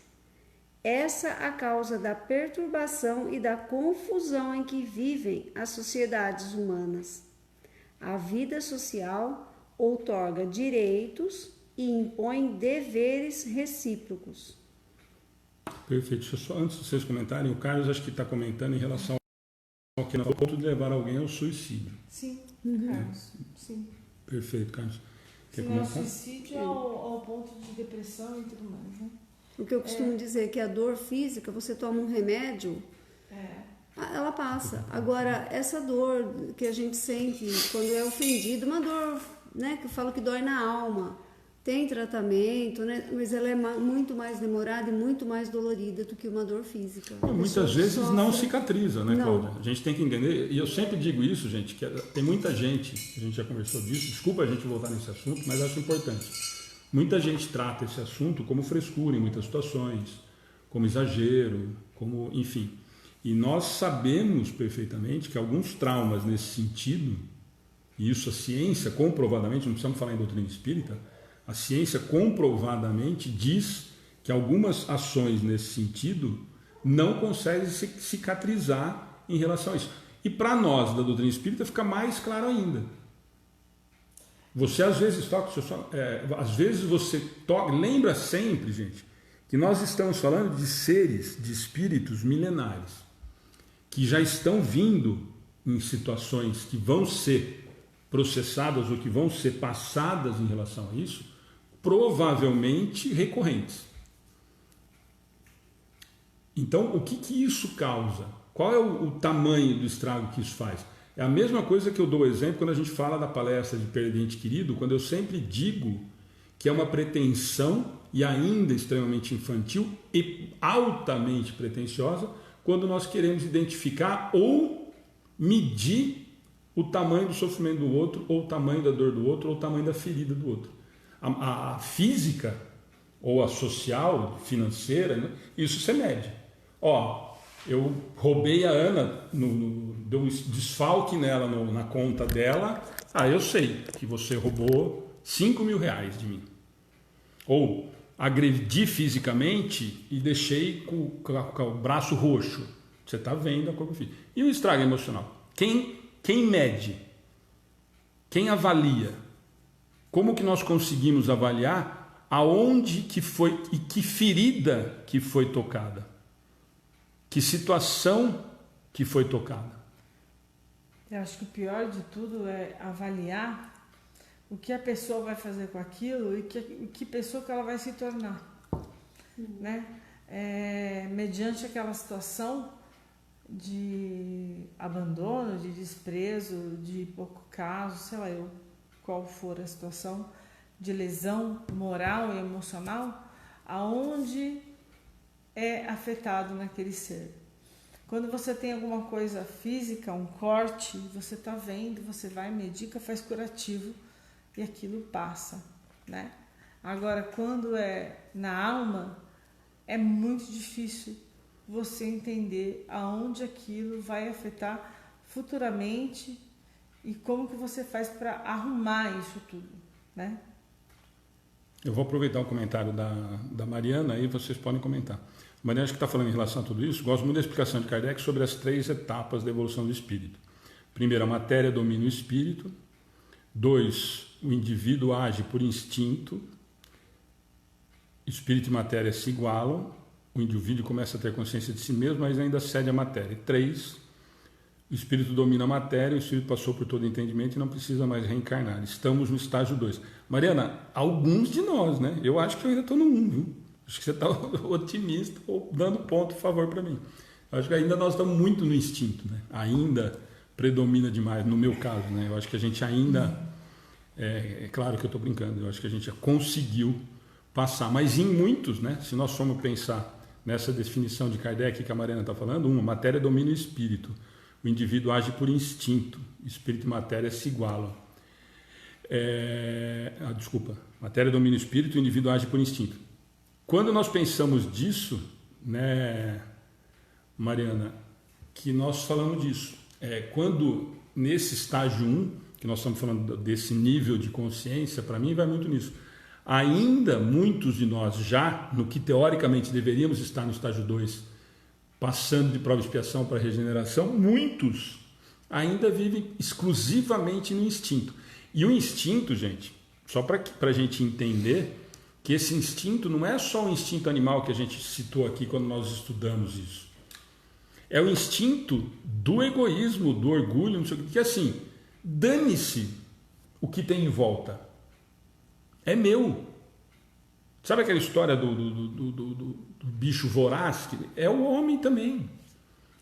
S3: Essa a causa da perturbação e da confusão em que vivem as sociedades humanas. A vida social outorga direitos e impõe deveres recíprocos.
S1: Perfeito. Deixa eu só, antes de vocês comentarem, o Carlos acho que está comentando em relação ao que não ponto de levar alguém ao suicídio.
S2: Sim, Carlos. Sim.
S1: Perfeito, Carlos. Quer
S2: Sim,
S1: comentar?
S2: o suicídio ao ponto de depressão e tudo mais, né?
S3: O que eu costumo dizer é que a dor física, você toma um remédio, ela passa. Agora, essa dor que a gente sente quando é ofendido, uma dor, né, que eu falo que dói na alma, tem tratamento, né, mas ela é muito mais demorada e muito mais dolorida do que uma dor física.
S1: Muitas vezes
S3: sofre.
S1: não cicatriza, né,
S3: Não.
S1: Cláudia? A gente tem que entender, e eu sempre digo isso, gente, que tem muita gente, a gente já conversou disso, desculpa a gente voltar nesse assunto, mas acho importante. Muita gente trata esse assunto como frescura em muitas situações, como exagero, como, enfim. E nós sabemos perfeitamente que alguns traumas nesse sentido, e isso a ciência comprovadamente, não precisamos falar em doutrina espírita, a ciência comprovadamente diz que algumas ações nesse sentido não conseguem cicatrizar em relação a isso. E para nós da doutrina espírita fica mais claro ainda. Você às vezes toca, às vezes você toca, lembra sempre, gente, que nós estamos falando de seres, de espíritos milenares, que já estão vindo em situações que vão ser processadas ou que vão ser passadas em relação a isso, provavelmente recorrentes. Então, o que isso causa? Qual é o tamanho do estrago que isso faz? É a mesma coisa que eu dou exemplo quando a gente fala da palestra de perda de ente querido, quando eu sempre digo que é uma pretensão e ainda extremamente infantil e altamente pretensiosa quando nós queremos identificar ou medir o tamanho do sofrimento do outro, ou o tamanho da dor do outro, ou o tamanho da ferida do outro. A física, ou a social, financeira, né? Isso você mede. Ó, eu roubei a Ana, deu um desfalque nela na conta dela. Eu sei que você roubou 5 mil reais de mim. Ou agredi fisicamente e deixei com o braço roxo. Você está vendo a cor que eu fiz. E o estrago emocional? Quem mede? Quem avalia? Como que nós conseguimos avaliar aonde que foi e que ferida que foi tocada? Que situação que foi tocada?
S2: Eu acho que o pior de tudo é avaliar o que a pessoa vai fazer com aquilo e que pessoa que ela vai se tornar, né? Mediante aquela situação de abandono, de desprezo, de pouco caso, sei lá qual for a situação de lesão moral e emocional, aonde é afetado naquele ser. Quando você tem alguma coisa física, um corte, você está vendo, você vai, medica, faz curativo e aquilo passa, né? Agora, quando é na alma, é muito difícil você entender aonde aquilo vai afetar futuramente e como que você faz para arrumar isso tudo, né?
S1: Eu vou aproveitar o comentário da Mariana e vocês podem comentar. Mariana, acho que está falando em relação a tudo isso. Gosto muito da explicação de Kardec sobre as 3 etapas da evolução do espírito. Primeiro, a matéria domina o espírito. 2, o indivíduo age por instinto. Espírito e matéria se igualam. O indivíduo começa a ter consciência de si mesmo, mas ainda cede à matéria. 3, o espírito domina a matéria, o espírito passou por todo entendimento e não precisa mais reencarnar. Estamos no estágio 2. Mariana, alguns de nós, né? Eu acho que eu ainda estou no 1, viu? Acho que você está otimista ou dando ponto a favor para mim. Eu acho que ainda nós estamos muito no instinto, né? Ainda predomina demais, no meu caso, né? Eu acho que a gente ainda... É claro que eu estou brincando, eu acho que a gente já conseguiu passar. Mas em muitos, né? Se nós formos pensar nessa definição de Kardec que a Mariana está falando, matéria domina o espírito. O indivíduo age por instinto. Espírito e matéria se igualam. Matéria domina o espírito, o indivíduo age por instinto. Quando nós pensamos disso, né, Mariana, que nós falamos disso, quando nesse estágio 1, que nós estamos falando desse nível de consciência, para mim vai muito nisso. Ainda muitos de nós já, no que teoricamente deveríamos estar no estágio 2, passando de prova e expiação para regeneração, muitos ainda vivem exclusivamente no instinto. E o instinto, gente, só para a gente entender que esse instinto não é só o instinto animal que a gente citou aqui quando nós estudamos isso. É o instinto do egoísmo, do orgulho, não sei o que assim, dane-se o que tem em volta. É meu. Sabe aquela história do bicho voraz? É o homem também.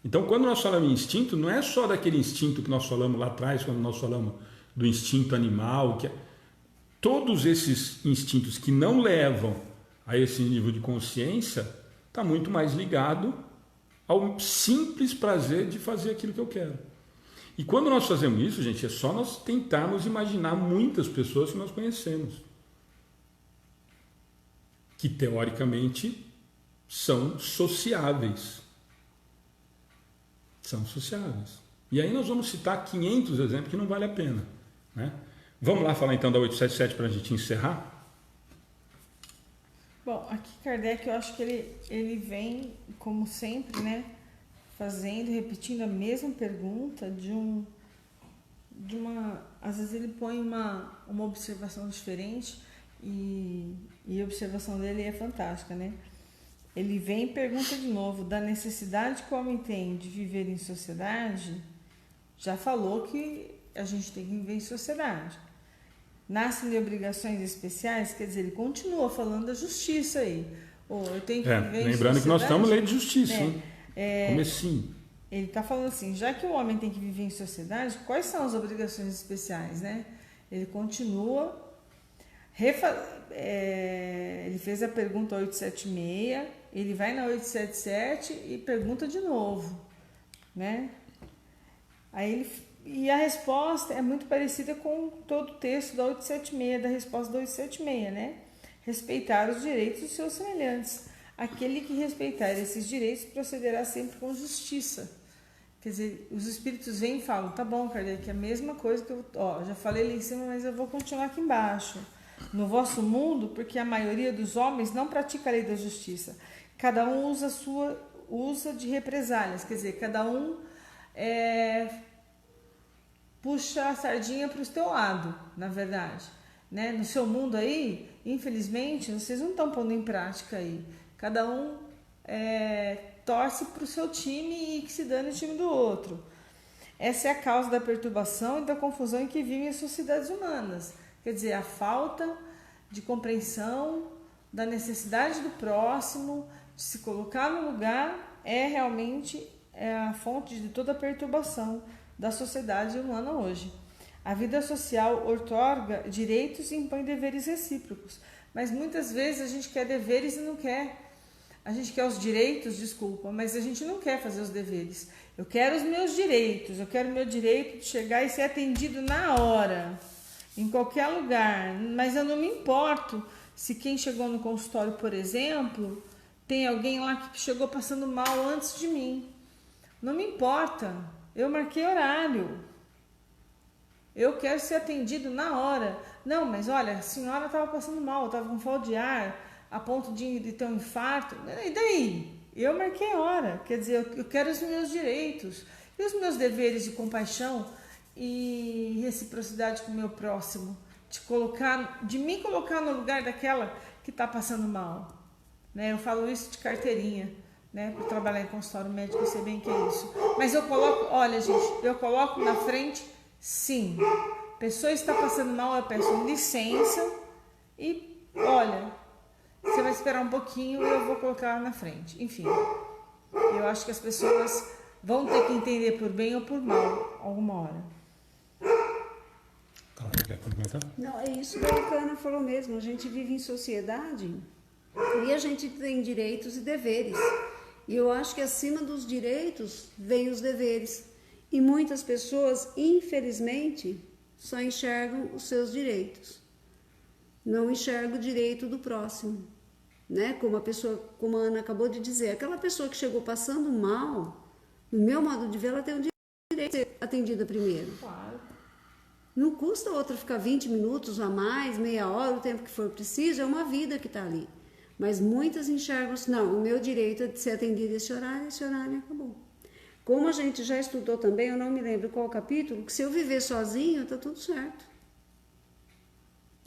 S1: Então, quando nós falamos em instinto, não é só daquele instinto que nós falamos lá atrás, quando nós falamos do instinto animal. Todos esses instintos que não levam a esse nível de consciência está muito mais ligado ao simples prazer de fazer aquilo que eu quero. E quando nós fazemos isso, gente, é só nós tentarmos imaginar muitas pessoas que nós conhecemos, que teoricamente são sociáveis. São sociáveis. E aí nós vamos citar 500 exemplos que não vale a pena, né? Vamos lá falar então da 877 para a gente encerrar?
S2: Bom, aqui Kardec, eu acho que ele vem, como sempre, né, repetindo a mesma pergunta às vezes ele põe uma observação diferente e a observação dele é fantástica, né? Ele vem e pergunta de novo, da necessidade que o homem tem de viver em sociedade, já falou que a gente tem que viver em sociedade. Nascem-lhe obrigações especiais, quer dizer, ele continua falando da justiça aí. Eu tenho que viver em
S1: lembrando que nós estamos lei de justiça,
S2: né?
S1: Hein? Comecinho.
S2: Ele está falando assim, já que o homem tem que viver em sociedade, quais são as obrigações especiais, né? Ele continua, ele fez a pergunta 876, ele vai na 877 e pergunta de novo, né? E a resposta é muito parecida com todo o texto da 876, da resposta da 876, né? Respeitar os direitos dos seus semelhantes. Aquele que respeitar esses direitos procederá sempre com justiça. Quer dizer, os espíritos vêm e falam, tá bom, Kardec, é a mesma coisa que já falei ali em cima, mas eu vou continuar aqui embaixo. No vosso mundo, porque a maioria dos homens não pratica a lei da justiça. Cada um usa de represálias, quer dizer, cada um puxa a sardinha para o teu lado, na verdade, né? No seu mundo aí, infelizmente, vocês não estão pondo em prática aí. Cada um torce para o seu time e que se dane o time do outro. Essa é a causa da perturbação e da confusão em que vivem as sociedades humanas. Quer dizer, a falta de compreensão da necessidade do próximo, de se colocar no lugar, realmente a fonte de toda a perturbação da sociedade humana hoje. A vida social outorga direitos e impõe deveres recíprocos, mas muitas vezes a gente quer deveres e não quer. A gente quer os direitos, desculpa, mas a gente não quer fazer os deveres. Eu quero os meus direitos, eu quero o meu direito de chegar e ser atendido na hora, em qualquer lugar, mas eu não me importo se quem chegou no consultório, por exemplo, tem alguém lá que chegou passando mal antes de mim. Não me importa. Eu marquei horário. Eu quero ser atendido na hora. Não, mas olha, a senhora estava passando mal, estava com falta de ar, a ponto de ter um infarto. E daí? Eu marquei hora, quer dizer, eu quero os meus direitos e os meus deveres de compaixão e reciprocidade com o meu próximo, de me colocar no lugar daquela que está passando mal, né? Eu falo isso de carteirinha, né? Por trabalhar em consultório médico, eu sei bem que é isso. Mas eu coloco, olha gente, eu coloco na frente, sim. A pessoa está passando mal, eu peço licença e, olha, você vai esperar um pouquinho e eu vou colocar ela na frente. Enfim, eu acho que as pessoas vão ter que entender por bem ou por mal alguma hora.
S1: Quer comentar?
S3: Não, é isso que a Ana falou mesmo. A gente vive em sociedade e a gente tem direitos e deveres. E eu acho que acima dos direitos vem os deveres. E muitas pessoas, infelizmente, só enxergam os seus direitos. Não enxergam o direito do próximo. Né? Como a Ana acabou de dizer, aquela pessoa que chegou passando mal, no meu modo de ver, ela tem o direito de ser atendida primeiro.
S2: Claro.
S3: Não custa outra ficar 20 minutos a mais, meia hora, o tempo que for preciso, é uma vida que está ali. Mas muitas enxergam assim, não, o meu direito é de ser atendida esse horário acabou. Como a gente já estudou também, eu não me lembro qual capítulo, que se eu viver sozinho, está tudo certo.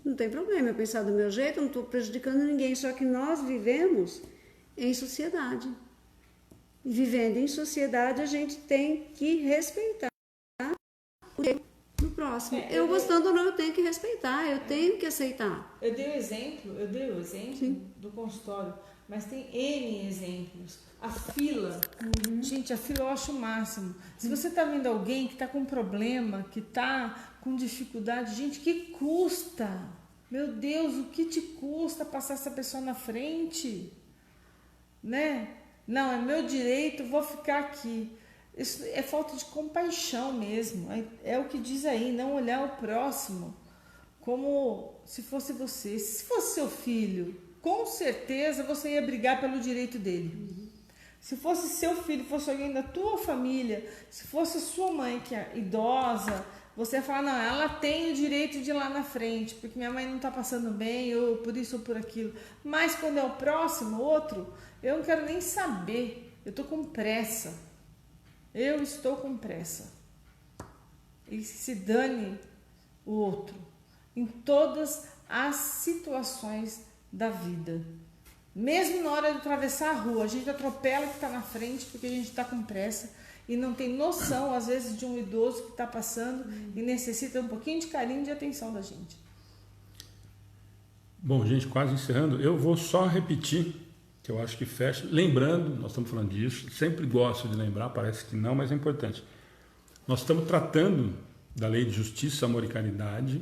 S3: Não tem problema eu pensar do meu jeito, eu não estou prejudicando ninguém, só que nós vivemos em sociedade. E vivendo em sociedade, a gente tem que respeitar o direito do próximo. Eu gostando ou não, eu tenho que respeitar, eu tenho que aceitar.
S2: Eu dei o exemplo Sim. do consultório, mas tem N exemplos. A fila, gente, a fila eu acho o máximo. Se você está vendo alguém que está com problema, que está com dificuldade, gente, que custa? Meu Deus, o que te custa passar essa pessoa na frente? Né? Não, é meu direito, vou ficar aqui. Isso é falta de compaixão mesmo. É o que diz aí, não olhar o próximo como se fosse você. Se fosse seu filho, com certeza você ia brigar pelo direito dele. Se fosse seu filho, fosse alguém da tua família, se fosse sua mãe que é idosa, você ia falar, não, ela tem o direito de ir lá na frente, porque minha mãe não está passando bem, ou por isso ou por aquilo. Mas quando é o próximo, outro, eu não quero nem saber. Eu estou com pressa. Eu estou com pressa. E se dane o outro. Em todas as situações da vida. Mesmo na hora de atravessar a rua, a gente atropela o que está na frente porque a gente está com pressa e não tem noção, às vezes, de um idoso que está passando e necessita um pouquinho de carinho e de atenção da gente.
S1: Bom, gente, quase encerrando. Eu vou só repetir, que eu acho que fecha. Lembrando, nós estamos falando disso, sempre gosto de lembrar, parece que não, mas é importante. Nós estamos tratando da Lei de Justiça, Amor e Caridade.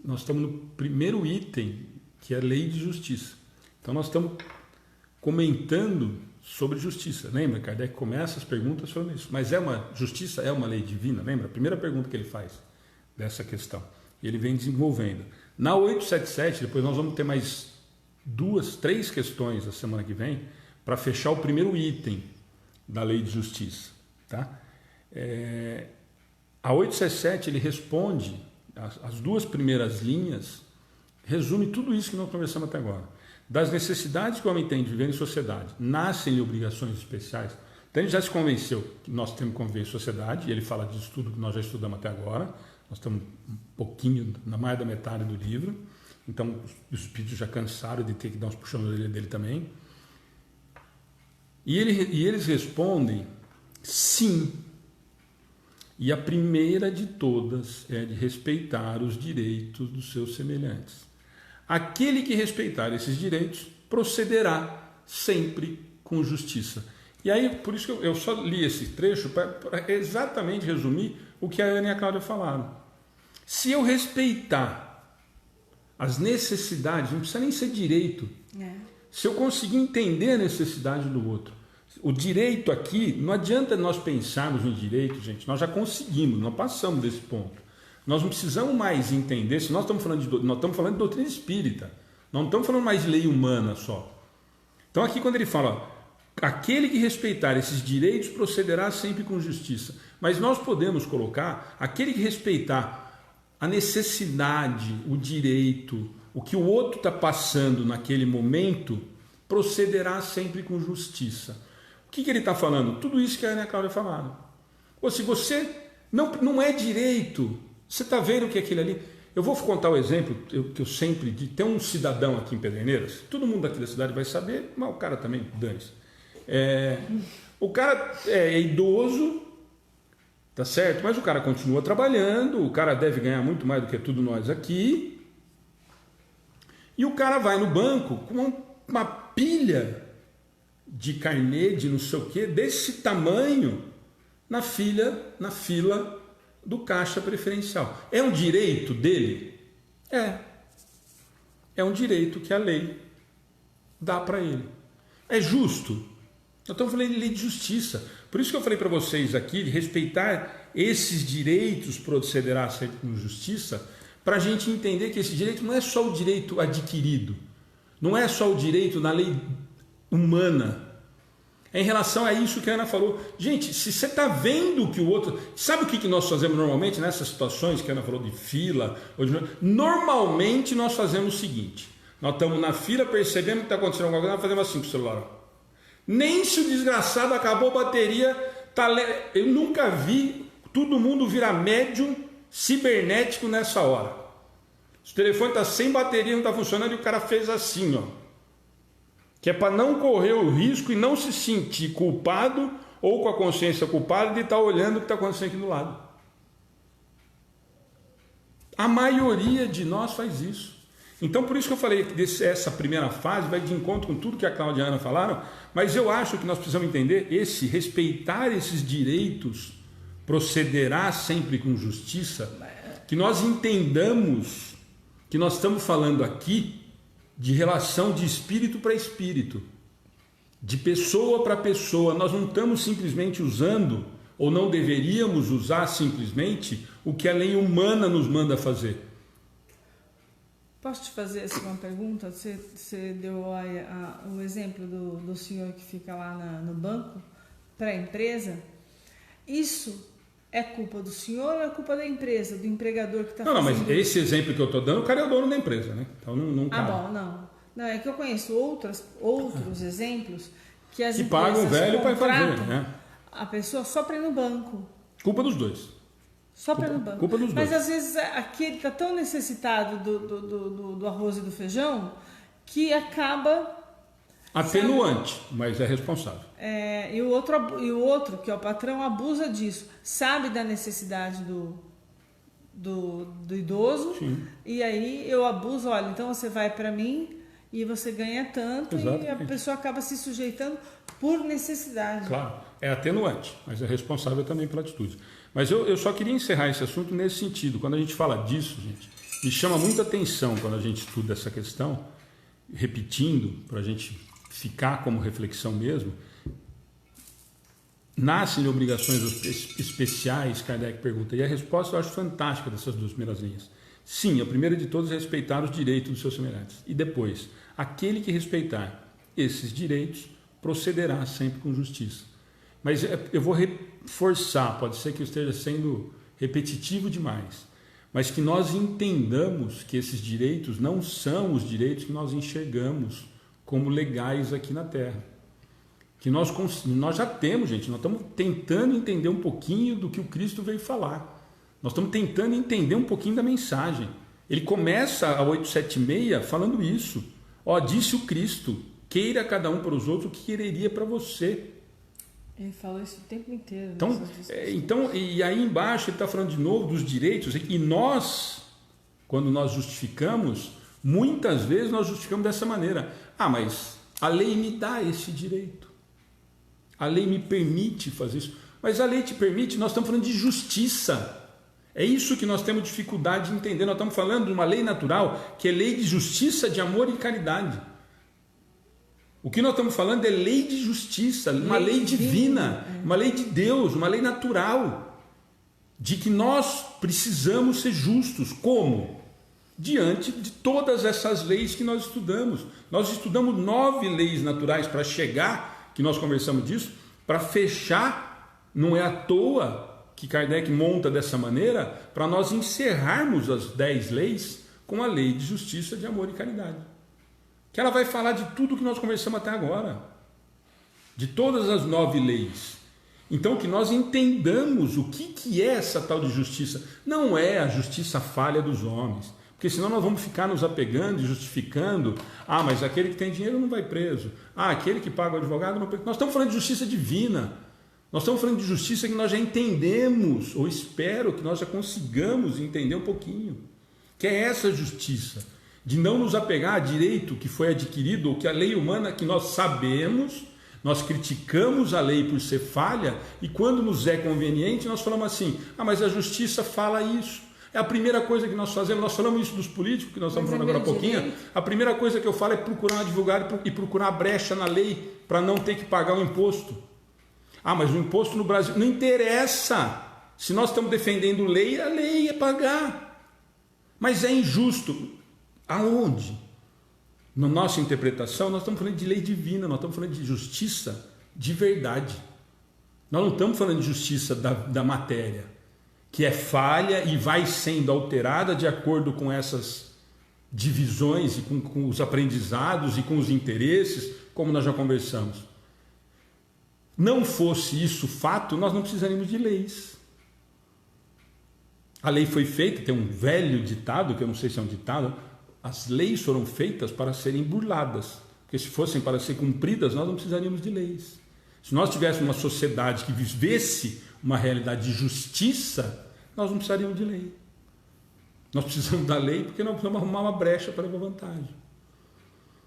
S1: Nós estamos no primeiro item, que é a Lei de Justiça. Então nós estamos comentando sobre justiça. Lembra? Kardec começa as perguntas sobre isso. Mas justiça é uma lei divina? Lembra? A primeira pergunta que ele faz dessa questão. E ele vem desenvolvendo. Na 877, depois nós vamos ter mais 2, 3 questões a semana que vem para fechar o primeiro item da lei de justiça. Tá? A 877 ele responde, as 2 primeiras linhas, resume tudo isso que nós conversamos até agora. Das necessidades que o homem tem de viver em sociedade, nascem-lhe obrigações especiais. Então ele já se convenceu que nós temos que conviver em sociedade, e ele fala disso tudo que nós já estudamos até agora. Nós estamos um pouquinho, na mais da metade do livro. Então os espíritos já cansaram de ter que dar uns puxões na orelha dele também. E eles respondem sim. E a primeira de todas é de respeitar os direitos dos seus semelhantes. Aquele que respeitar esses direitos procederá sempre com justiça. E aí, por isso que eu só li esse trecho para exatamente resumir o que a Ana e a Cláudia falaram. Se eu respeitar as necessidades, não precisa nem ser direito. Se eu conseguir entender a necessidade do outro. O direito aqui, não adianta nós pensarmos no direito, gente, nós já conseguimos, nós passamos desse ponto. Nós não precisamos mais entender, se nós estamos falando de doutrina espírita, não estamos falando mais de lei humana só. Então aqui quando ele fala, aquele que respeitar esses direitos procederá sempre com justiça, mas nós podemos colocar, aquele que respeitar a necessidade, o direito, o que o outro está passando naquele momento, procederá sempre com justiça. que ele está falando? Tudo isso que a Ana Cláudia falaram. Ou se você não é direito, você está vendo que aquele ali... Eu vou contar o exemplo que eu sempre digo. Tem um cidadão aqui em Pederneiras, todo mundo aqui da cidade vai saber, mas o cara também, dane-se. O cara é idoso, tá certo? Mas o cara continua trabalhando, o cara deve ganhar muito mais do que tudo nós aqui. E o cara vai no banco com uma pilha de carnê, de não sei o quê, desse tamanho, na fila do caixa preferencial. É um direito dele? É um direito que a lei dá para ele. É justo? Eu estou falando de lei de justiça. Por isso que eu falei para vocês aqui de respeitar esses direitos, procederá sempre com justiça, para a gente entender que esse direito não é só o direito adquirido, não é só o direito na lei humana. É em relação a isso que a Ana falou. Gente, se você está vendo que o outro... Sabe o que nós fazemos normalmente nessas situações que a Ana falou de fila? Normalmente nós fazemos o seguinte. Nós estamos na fila, percebemos que está acontecendo alguma coisa, nós fazemos assim com o celular. Nem se o desgraçado acabou a bateria... Eu nunca vi todo mundo virar médium cibernético nessa hora. O telefone está sem bateria, não está funcionando e o cara fez assim, ó. Que é para não correr o risco e não se sentir culpado ou com a consciência culpada de estar olhando o que está acontecendo aqui do lado. A maioria de nós faz isso. Então, por isso que eu falei que essa primeira fase vai de encontro com tudo que a Cláudia e a Ana falaram, mas eu acho que nós precisamos entender respeitar esses direitos procederá sempre com justiça, que nós entendamos que nós estamos falando aqui de relação de espírito para espírito, de pessoa para pessoa. Nós não estamos simplesmente usando, ou não deveríamos usar simplesmente, o que a lei humana nos manda fazer.
S2: Posso te fazer uma pergunta? Você deu o exemplo do senhor que fica lá no banco, para a empresa. Isso é culpa do senhor ou é culpa da empresa, do empregador que está fazendo?
S1: Não, mas esse exemplo que eu estou dando, o cara é o dono da empresa, né? Então não cabe.
S2: Bom, não. É que eu conheço outros exemplos que as
S1: que
S2: empresas
S1: pagam o velho para fazer, né?
S2: A pessoa só para ir no banco.
S1: Culpa dos dois.
S2: Só para ir no banco.
S1: Culpa dos dois.
S2: Mas às vezes aqui ele está tão necessitado do arroz e do feijão que acaba...
S1: Atenuante, mas é responsável.
S2: E o outro, que é o patrão, abusa disso. Sabe da necessidade do idoso.
S1: Sim.
S2: E aí eu abuso, olha, então você vai para mim e você ganha tanto.
S1: Exatamente.
S2: E a pessoa acaba se sujeitando por necessidade.
S1: Claro, é atenuante, mas é responsável também pela atitude. Mas eu só queria encerrar esse assunto nesse sentido. Quando a gente fala disso, gente, me chama muita atenção quando a gente estuda essa questão, repetindo, para a gente ficar como reflexão mesmo. Nascem obrigações especiais, Kardec pergunta, e a resposta eu acho fantástica dessas duas primeiras linhas. Sim, a primeira de todas é respeitar os direitos dos seus semelhantes. E depois, aquele que respeitar esses direitos procederá sempre com justiça. Mas eu vou reforçar, pode ser que eu esteja sendo repetitivo demais, mas que nós entendamos que esses direitos não são os direitos que nós enxergamos como legais aqui na Terra. Que nós já temos, gente, nós estamos tentando entender um pouquinho do que o Cristo veio falar. Nós estamos tentando entender um pouquinho da mensagem. Ele começa a 876 falando isso. Disse o Cristo, queira cada um para os outros o que quereria para você.
S2: Ele falou isso o tempo inteiro.
S1: E aí embaixo ele está falando de novo dos direitos. E nós, quando nós justificamos, muitas vezes nós justificamos dessa maneira. Mas a lei me dá esse direito. A lei me permite fazer isso. Mas a lei te permite, nós estamos falando de justiça. É isso que nós temos dificuldade de entender. Nós estamos falando de uma lei natural, que é lei de justiça, de amor e caridade. O que nós estamos falando é lei de justiça, uma lei divina, uma lei de Deus, uma lei natural, de que nós precisamos ser justos. Como? Diante de todas essas leis que nós estudamos. Nós estudamos 9 leis naturais para chegar, que nós conversamos disso, para fechar, não é à toa que Kardec monta dessa maneira, para nós encerrarmos as 10 leis com a lei de justiça, de amor e caridade. Que ela vai falar de tudo que nós conversamos até agora. de todas as 9 leis. Então que nós entendamos o que é essa tal de justiça. Não é a justiça falha dos homens, porque senão nós vamos ficar nos apegando e justificando. Ah, mas aquele que tem dinheiro não vai preso. Ah, aquele que paga o advogado não vai preso. Nós estamos falando de justiça divina. Nós estamos falando de justiça que nós já entendemos, ou espero que nós já consigamos entender um pouquinho. Que é essa justiça, de não nos apegar a direito que foi adquirido, ou que a lei humana que nós sabemos, nós criticamos a lei por ser falha, e quando nos é conveniente, nós falamos assim, ah, mas a justiça fala isso. É a primeira coisa que nós fazemos, nós falamos isso dos políticos, que nós estamos falando agora há pouquinho, a primeira coisa que eu falo é procurar um advogado e procurar a brecha na lei, para não ter que pagar o imposto. Ah, mas o imposto no Brasil, não interessa, se nós estamos defendendo lei, a lei é pagar. Mas é injusto, aonde? Na nossa interpretação, nós estamos falando de lei divina, nós estamos falando de justiça de verdade. Nós não estamos falando de justiça da matéria, que é falha e vai sendo alterada de acordo com essas divisões e com os aprendizados e com os interesses, como nós já conversamos. Não fosse isso fato, nós não precisaríamos de leis. A lei foi feita, tem um velho ditado, que eu não sei se é um ditado, as leis foram feitas para serem burladas, porque se fossem para ser cumpridas, nós não precisaríamos de leis. Se nós tivéssemos uma sociedade que vivesse uma realidade de justiça, nós não precisaríamos de lei. Nós precisamos da lei porque nós precisamos arrumar uma brecha para levar vantagem.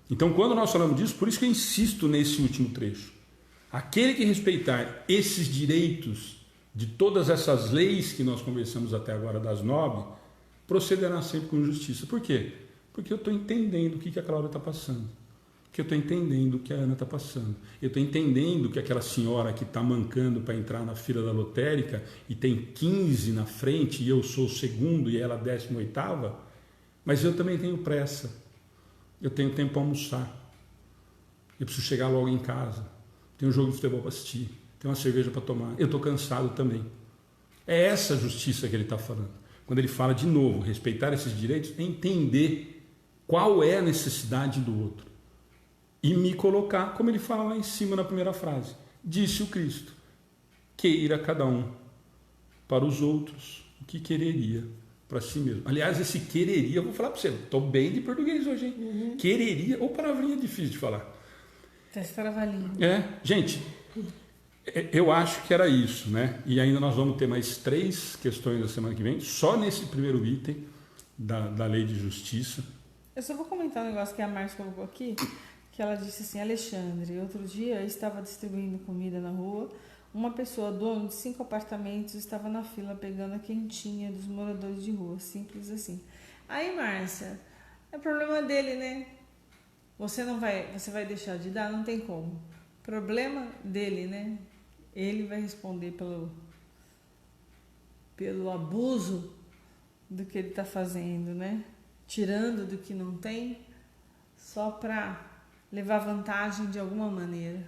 S1: Então, quando nós falamos disso, por isso que eu insisto nesse último trecho. Aquele que respeitar esses direitos de todas essas leis que nós conversamos até agora, das 9, procederá sempre com justiça. Por quê? Porque eu estou entendendo o que a Cláudia está passando. Porque eu estou entendendo o que a Ana está passando. Eu estou entendendo que aquela senhora que está mancando para entrar na fila da lotérica e tem 15 na frente e eu sou o segundo e ela a 18ª, mas eu também tenho pressa. Eu tenho tempo para almoçar. Eu preciso chegar logo em casa. Tem um jogo de futebol para assistir. Tem uma cerveja para tomar. Eu estou cansado também. É essa justiça que ele está falando. Quando ele fala de novo, respeitar esses direitos, é entender qual é a necessidade do outro. E me colocar, como ele fala lá em cima na primeira frase. Disse o Cristo, queira cada um para os outros o que quereria para si mesmo. Aliás, esse quereria, eu vou falar para você, estou bem de português hoje, hein? Uhum. Quereria, ou palavrinha difícil de falar. Gente, eu acho que era isso, né? E ainda nós vamos ter mais 3 questões na semana que vem, só nesse primeiro item da lei de justiça.
S2: Eu só vou comentar um negócio que a Márcia colocou aqui, que ela disse assim, Alexandre, outro dia eu estava distribuindo comida na rua, uma pessoa, dono de 5 apartamentos, estava na fila pegando a quentinha dos moradores de rua, simples assim. Aí, Márcia, é problema dele, né? Você vai deixar de dar? Não tem como. Problema dele, né? Ele vai responder pelo abuso do que ele está fazendo, né? Tirando do que não tem, só para levar vantagem de alguma maneira.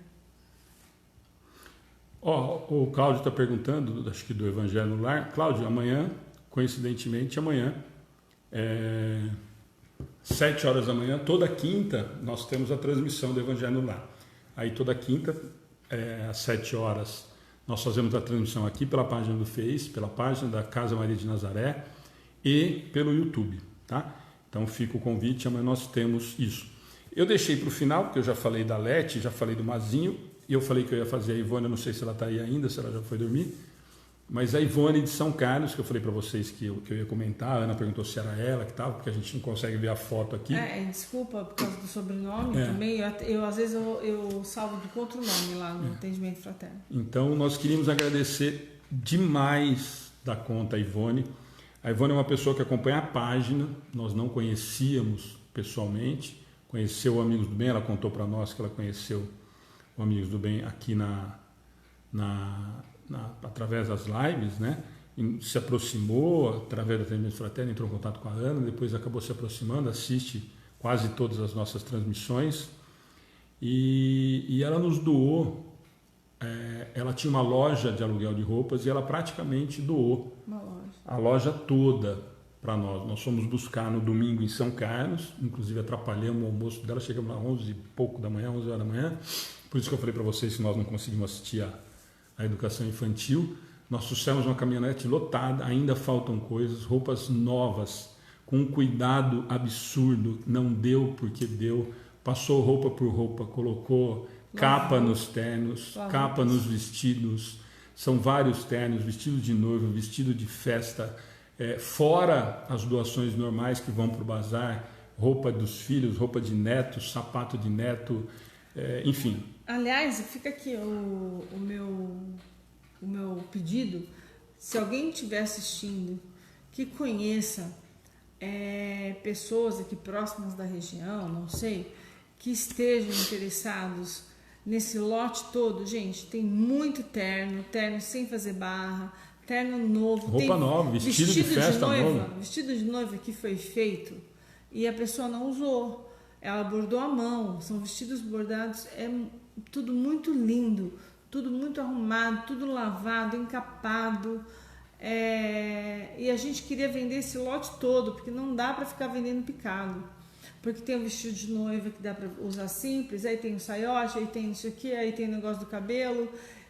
S1: O Cláudio está perguntando, acho que do Evangelho no Lar. Cláudio, amanhã, coincidentemente, 7 horas da manhã, toda quinta, nós temos a transmissão do Evangelho no Lar. Aí toda quinta, às 7 horas, nós fazemos a transmissão aqui pela página do Face, pela página da Casa Maria de Nazaré e pelo YouTube, tá? Então fica o convite, amanhã nós temos isso. Eu deixei para o final, porque eu já falei da Lete, já falei do Mazinho, e eu falei que eu ia fazer a Ivone, eu não sei se ela está aí ainda, se ela já foi dormir, mas a Ivone de São Carlos, que eu falei para vocês que eu ia comentar, a Ana perguntou se era ela que estava, porque a gente não consegue ver a foto aqui.
S2: Desculpa por causa do sobrenome também, às vezes eu salvo de outro nome lá no atendimento fraterno.
S1: Então nós queríamos agradecer demais da conta a Ivone. A Ivone é uma pessoa que acompanha a página, nós não conhecíamos pessoalmente, conheceu o Amigos do Bem, ela contou para nós que ela conheceu o Amigos do Bem aqui através das lives, né? Se aproximou através do atendimento fraterno, entrou em contato com a Ana, depois acabou se aproximando, assiste quase todas as nossas transmissões e ela nos doou. Ela tinha uma loja de aluguel de roupas e ela praticamente doou a loja toda para nós. Nós fomos buscar no domingo em São Carlos, inclusive atrapalhamos o almoço dela, chegamos lá 11 e pouco da manhã, 11 horas da manhã. Por isso que eu falei para vocês que nós não conseguimos assistir a educação infantil. Nós trouxemos uma caminhonete lotada, ainda faltam coisas, roupas novas, com um cuidado absurdo, não deu porque deu, passou roupa por roupa, colocou capa nos ternos, capa nos vestidos, são vários ternos, vestido de noiva, vestido de festa, fora as doações normais que vão para o bazar, roupa dos filhos, roupa de neto, sapato de neto, enfim.
S2: Aliás, fica aqui o meu pedido, se alguém estiver assistindo que conheça pessoas aqui próximas da região, não sei, que estejam interessados nesse lote todo, gente, tem muito terno sem fazer barra, terno novo,
S1: roupa
S2: tem
S1: nova, vestido de festa novo.
S2: Vestido de noiva que foi feito e a pessoa não usou, ela bordou à mão, são vestidos bordados, é tudo muito lindo, tudo muito arrumado, tudo lavado, encapado, e a gente queria vender esse lote todo, porque não dá para ficar vendendo picado, porque tem o vestido de noiva que dá para usar simples, aí tem o saiote, aí tem isso aqui, aí tem o negócio do cabelo,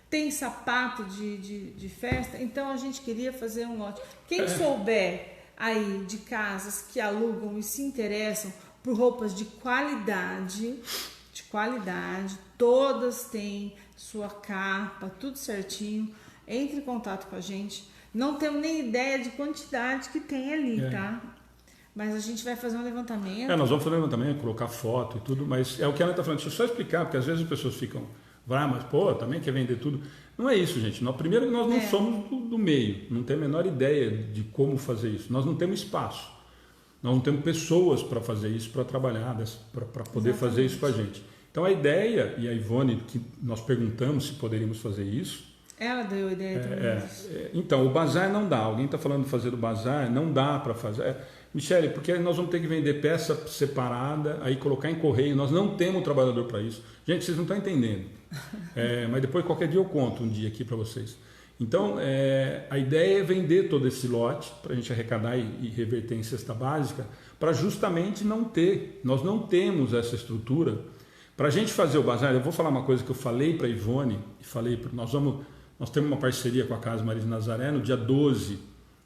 S2: tem sapato de festa, então a gente queria fazer um lote. Quem souber aí de casas que alugam e se interessam por roupas de qualidade, todas têm sua capa, tudo certinho, entre em contato com a gente. Não temos nem ideia de quantidade que tem ali, tá? Mas a gente vai fazer um levantamento.
S1: Nós vamos fazer um levantamento, colocar foto e tudo, mas é o que a Ana está falando. Deixa eu só explicar, porque às vezes as pessoas ficam, mas também quer vender tudo. Não é isso, gente. Primeiro, nós não somos do meio, não temos a menor ideia de como fazer isso. Nós não temos espaço, nós não temos pessoas para fazer isso, para trabalhar, para poder fazer isso com a gente. Então a ideia, e a Ivone, que nós perguntamos se poderíamos fazer isso.
S2: Ela deu a ideia também.
S1: Então, o bazar não dá. Alguém está falando de fazer o bazar, não dá para fazer. Michele, porque nós vamos ter que vender peça separada, aí colocar em correio. Nós não temos trabalhador para isso. Gente, vocês não estão entendendo. Mas depois, qualquer dia eu conto um dia aqui para vocês. Então, a ideia é vender todo esse lote para a gente arrecadar e reverter em cesta básica, para justamente não ter. Nós não temos essa estrutura. Para a gente fazer o bazar, eu vou falar uma coisa que eu falei para a Ivone, nós temos uma parceria com a Casa Maria de Nazaré, no dia 12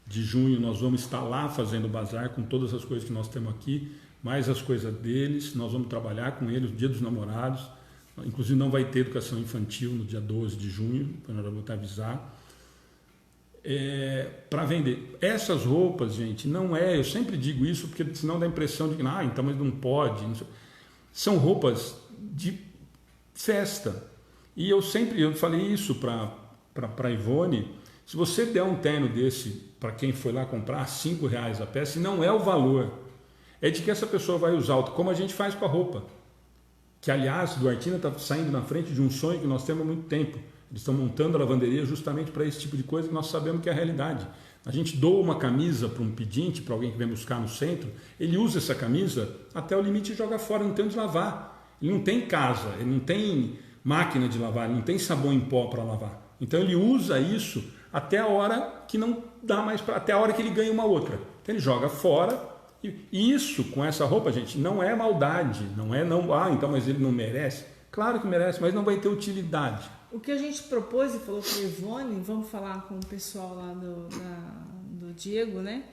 S1: de junho nós vamos estar lá fazendo o bazar com todas as coisas que nós temos aqui, mais as coisas deles, nós vamos trabalhar com eles no Dia dos Namorados, inclusive não vai ter educação infantil no dia 12 de junho, para nós vamos avisar, para vender. Essas roupas, gente, eu sempre digo isso, porque senão dá a impressão de que, então mas não pode, são roupas de festa, e eu falei isso para a Ivone, se você der um terno desse para quem foi lá comprar, R$5 a peça, e não é o valor, é de que essa pessoa vai usar, como a gente faz com a roupa, que aliás, Duartina está saindo na frente de um sonho que nós temos há muito tempo, eles estão montando a lavanderia justamente para esse tipo de coisa que nós sabemos que é a realidade. A gente doa uma camisa para um pedinte, para alguém que vem buscar no centro, ele usa essa camisa até o limite e joga fora, não tem onde lavar, ele não tem casa, ele não tem máquina de lavar, ele não tem sabão em pó para lavar, então ele usa isso até a hora que não dá mais até a hora que ele ganha uma outra. Então ele joga fora. E isso, com essa roupa, gente, não é maldade. Então, mas ele não merece. Claro que merece, mas não vai ter utilidade.
S2: O que a gente propôs e falou para o Ivone, vamos falar com o pessoal lá do Diego, né?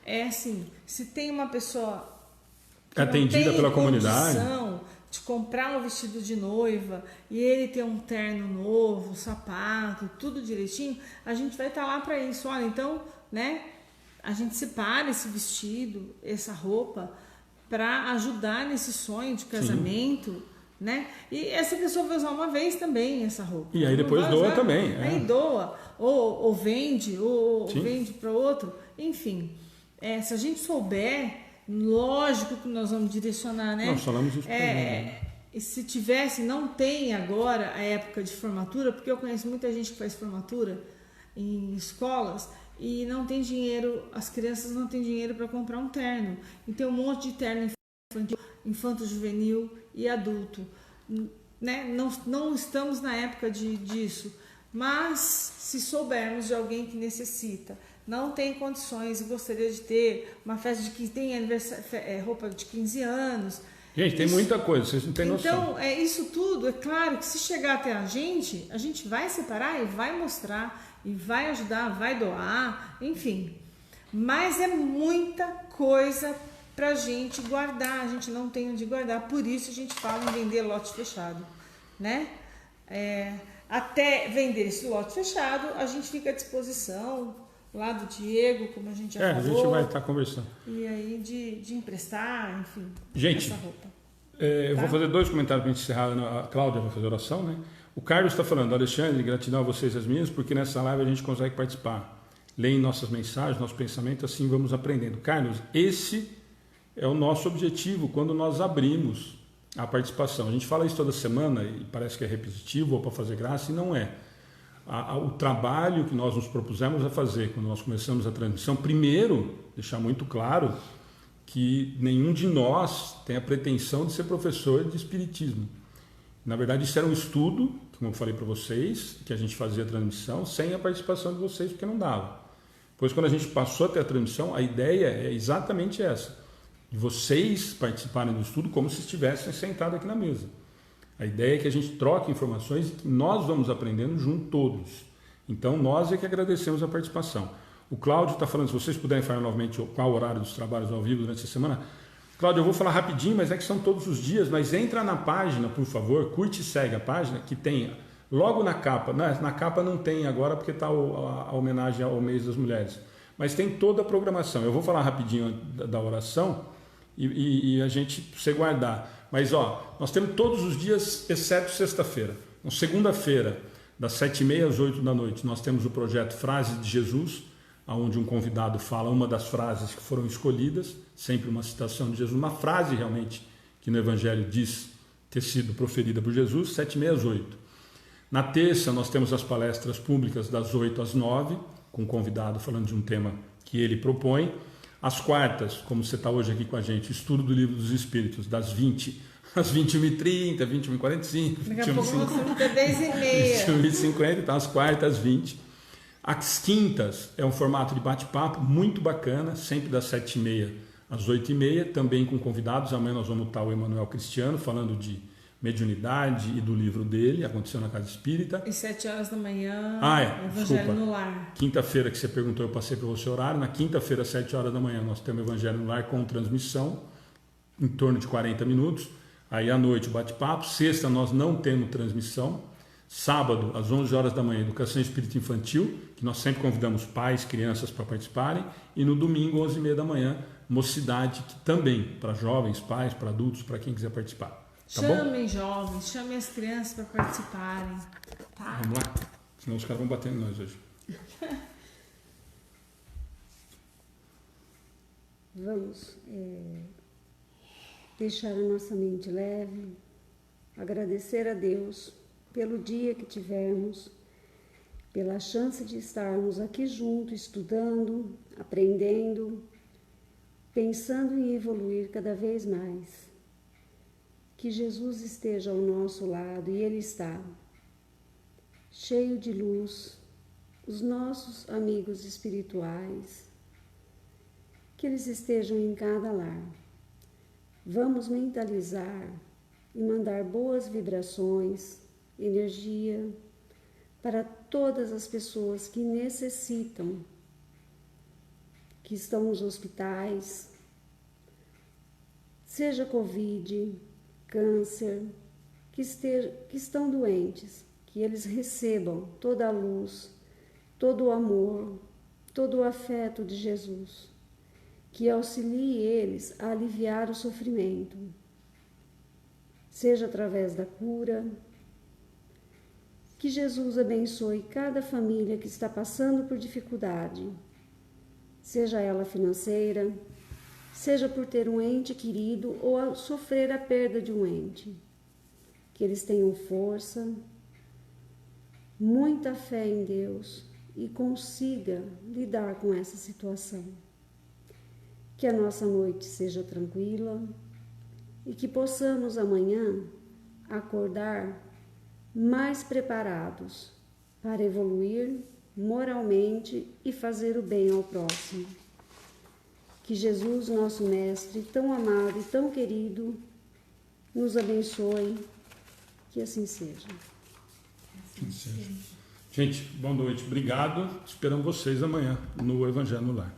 S2: É assim, se tem uma pessoa que
S1: atendida pela comunidade,
S2: de comprar um vestido de noiva e ele ter um terno novo, sapato, tudo direitinho, a gente vai estar lá para isso. Olha, então, né, a gente separa esse vestido, essa roupa, para ajudar nesse sonho de casamento, né? E essa pessoa vai usar uma vez também essa roupa.
S1: E aí depois doa também.
S2: Aí doa, ou vende, ou vende para outro. Enfim, se a gente souber, lógico que nós vamos direcionar, né?
S1: Nós falamos isso
S2: e se tivesse, não tem agora a época de formatura, porque eu conheço muita gente que faz formatura em escolas e não tem dinheiro, as crianças não têm dinheiro para comprar um terno. E tem um monte de terno infantil, infanto-juvenil e adulto, né? Não estamos na época disso, mas se soubermos de alguém que necessita não tem condições e gostaria de ter uma festa de 15, tem roupa de 15 anos.
S1: Gente, tem muita coisa, vocês não têm noção.
S2: Então, isso tudo, é claro que se chegar até a gente vai separar e vai mostrar, e vai ajudar, vai doar, enfim. Mas é muita coisa pra gente guardar, a gente não tem onde guardar, por isso a gente fala em vender lote fechado, né? Até vender esse lote fechado, a gente fica à disposição lá do Diego, como a gente já falou.
S1: A gente vai estar conversando.
S2: E aí de emprestar, enfim,
S1: gente,
S2: essa roupa.
S1: Eu vou fazer 2 comentários para a gente encerrar. A Cláudia vai fazer oração, né? O Carlos está falando, Alexandre, gratidão a vocês e as meninas, porque nessa live a gente consegue participar. Leem nossas mensagens, nosso pensamento, assim vamos aprendendo. Carlos, esse é o nosso objetivo quando nós abrimos a participação. A gente fala isso toda semana e parece que é repetitivo ou para fazer graça, e não é. O trabalho que nós nos propusemos a fazer quando nós começamos a transmissão, primeiro, deixar muito claro que nenhum de nós tem a pretensão de ser professor de espiritismo. Na verdade, isso era um estudo, como eu falei para vocês, que a gente fazia a transmissão sem a participação de vocês, porque não dava. Pois quando a gente passou até a transmissão, a ideia é exatamente essa, de vocês participarem do estudo como se estivessem sentados aqui na mesa. A ideia é que a gente troque informações e que nós vamos aprendendo junto todos. Então, nós é que agradecemos a participação. O Cláudio está falando, se vocês puderem falar novamente qual o horário dos trabalhos ao vivo durante a semana. Cláudio, eu vou falar rapidinho, mas é que são todos os dias, mas entra na página, por favor, curte e segue a página, que tem logo na capa. Na capa não tem agora, porque está a homenagem ao mês das mulheres. Mas tem toda a programação. Eu vou falar rapidinho da oração e a gente, você guardar. Mas, nós temos todos os dias, exceto sexta-feira. Então, segunda-feira, das 7h30 às 8 da noite, nós temos o projeto Frases de Jesus, onde um convidado fala uma das frases que foram escolhidas, sempre uma citação de Jesus, uma frase realmente que no Evangelho diz ter sido proferida por Jesus, 7h30 às 8. Na terça, nós temos as palestras públicas das 8 às 9, com um convidado falando de um tema que ele propõe. Às quartas, como você está hoje aqui com a gente, estudo do Livro dos Espíritos, das 20 às 21h30, 21h45,
S2: Daqui a pouco nós temos até 10h30.
S1: 21h50, então às quartas, às 20. As quintas é um formato de bate-papo muito bacana, sempre das 7h30 às 8h30, também com convidados. Amanhã nós vamos estar o Emanuel Cristiano falando de mediunidade e do livro dele, Aconteceu na Casa Espírita.
S2: E 7 horas da manhã, Evangelho
S1: desculpa.
S2: no Lar.
S1: Quinta-feira que você perguntou, eu passei para você o horário. Na quinta-feira, às 7 horas da manhã, nós temos Evangelho no Lar com transmissão, em torno de 40 minutos. Aí à noite o bate-papo. Sexta nós não temos transmissão. Sábado, às 11 horas da manhã, Educação Espírita Infantil, que nós sempre convidamos pais, crianças para participarem. E no domingo, 11h30 da manhã, Mocidade, que também para jovens, pais, para adultos, para quem quiser participar. Tá
S2: Chamem
S1: bom?
S2: jovens, chamem as crianças para participarem. Tá?
S1: Vamos lá? Senão os caras vão bater em nós hoje.
S3: Vamos deixar a nossa mente leve, agradecer a Deus pelo dia que tivemos, pela chance de estarmos aqui juntos, estudando, aprendendo, pensando em evoluir cada vez mais. Que Jesus esteja ao nosso lado, e Ele está, cheio de luz, os nossos amigos espirituais, que eles estejam em cada lar. Vamos mentalizar e mandar boas vibrações, energia para todas as pessoas que necessitam, que estão nos hospitais, seja Covid, câncer, que estão doentes, que eles recebam toda a luz, todo o amor, todo o afeto de Jesus, que auxilie eles a aliviar o sofrimento, seja através da cura. Que Jesus abençoe cada família que está passando por dificuldade, seja ela financeira, seja por ter um ente querido ou a sofrer a perda de um ente. Que eles tenham força, muita fé em Deus e consiga lidar com essa situação. Que a nossa noite seja tranquila e que possamos amanhã acordar mais preparados para evoluir moralmente e fazer o bem ao próximo. Que Jesus, nosso Mestre, tão amado e tão querido, nos abençoe, que assim seja.
S1: Gente, boa noite, obrigado. Esperamos vocês amanhã no Evangelho no Lar.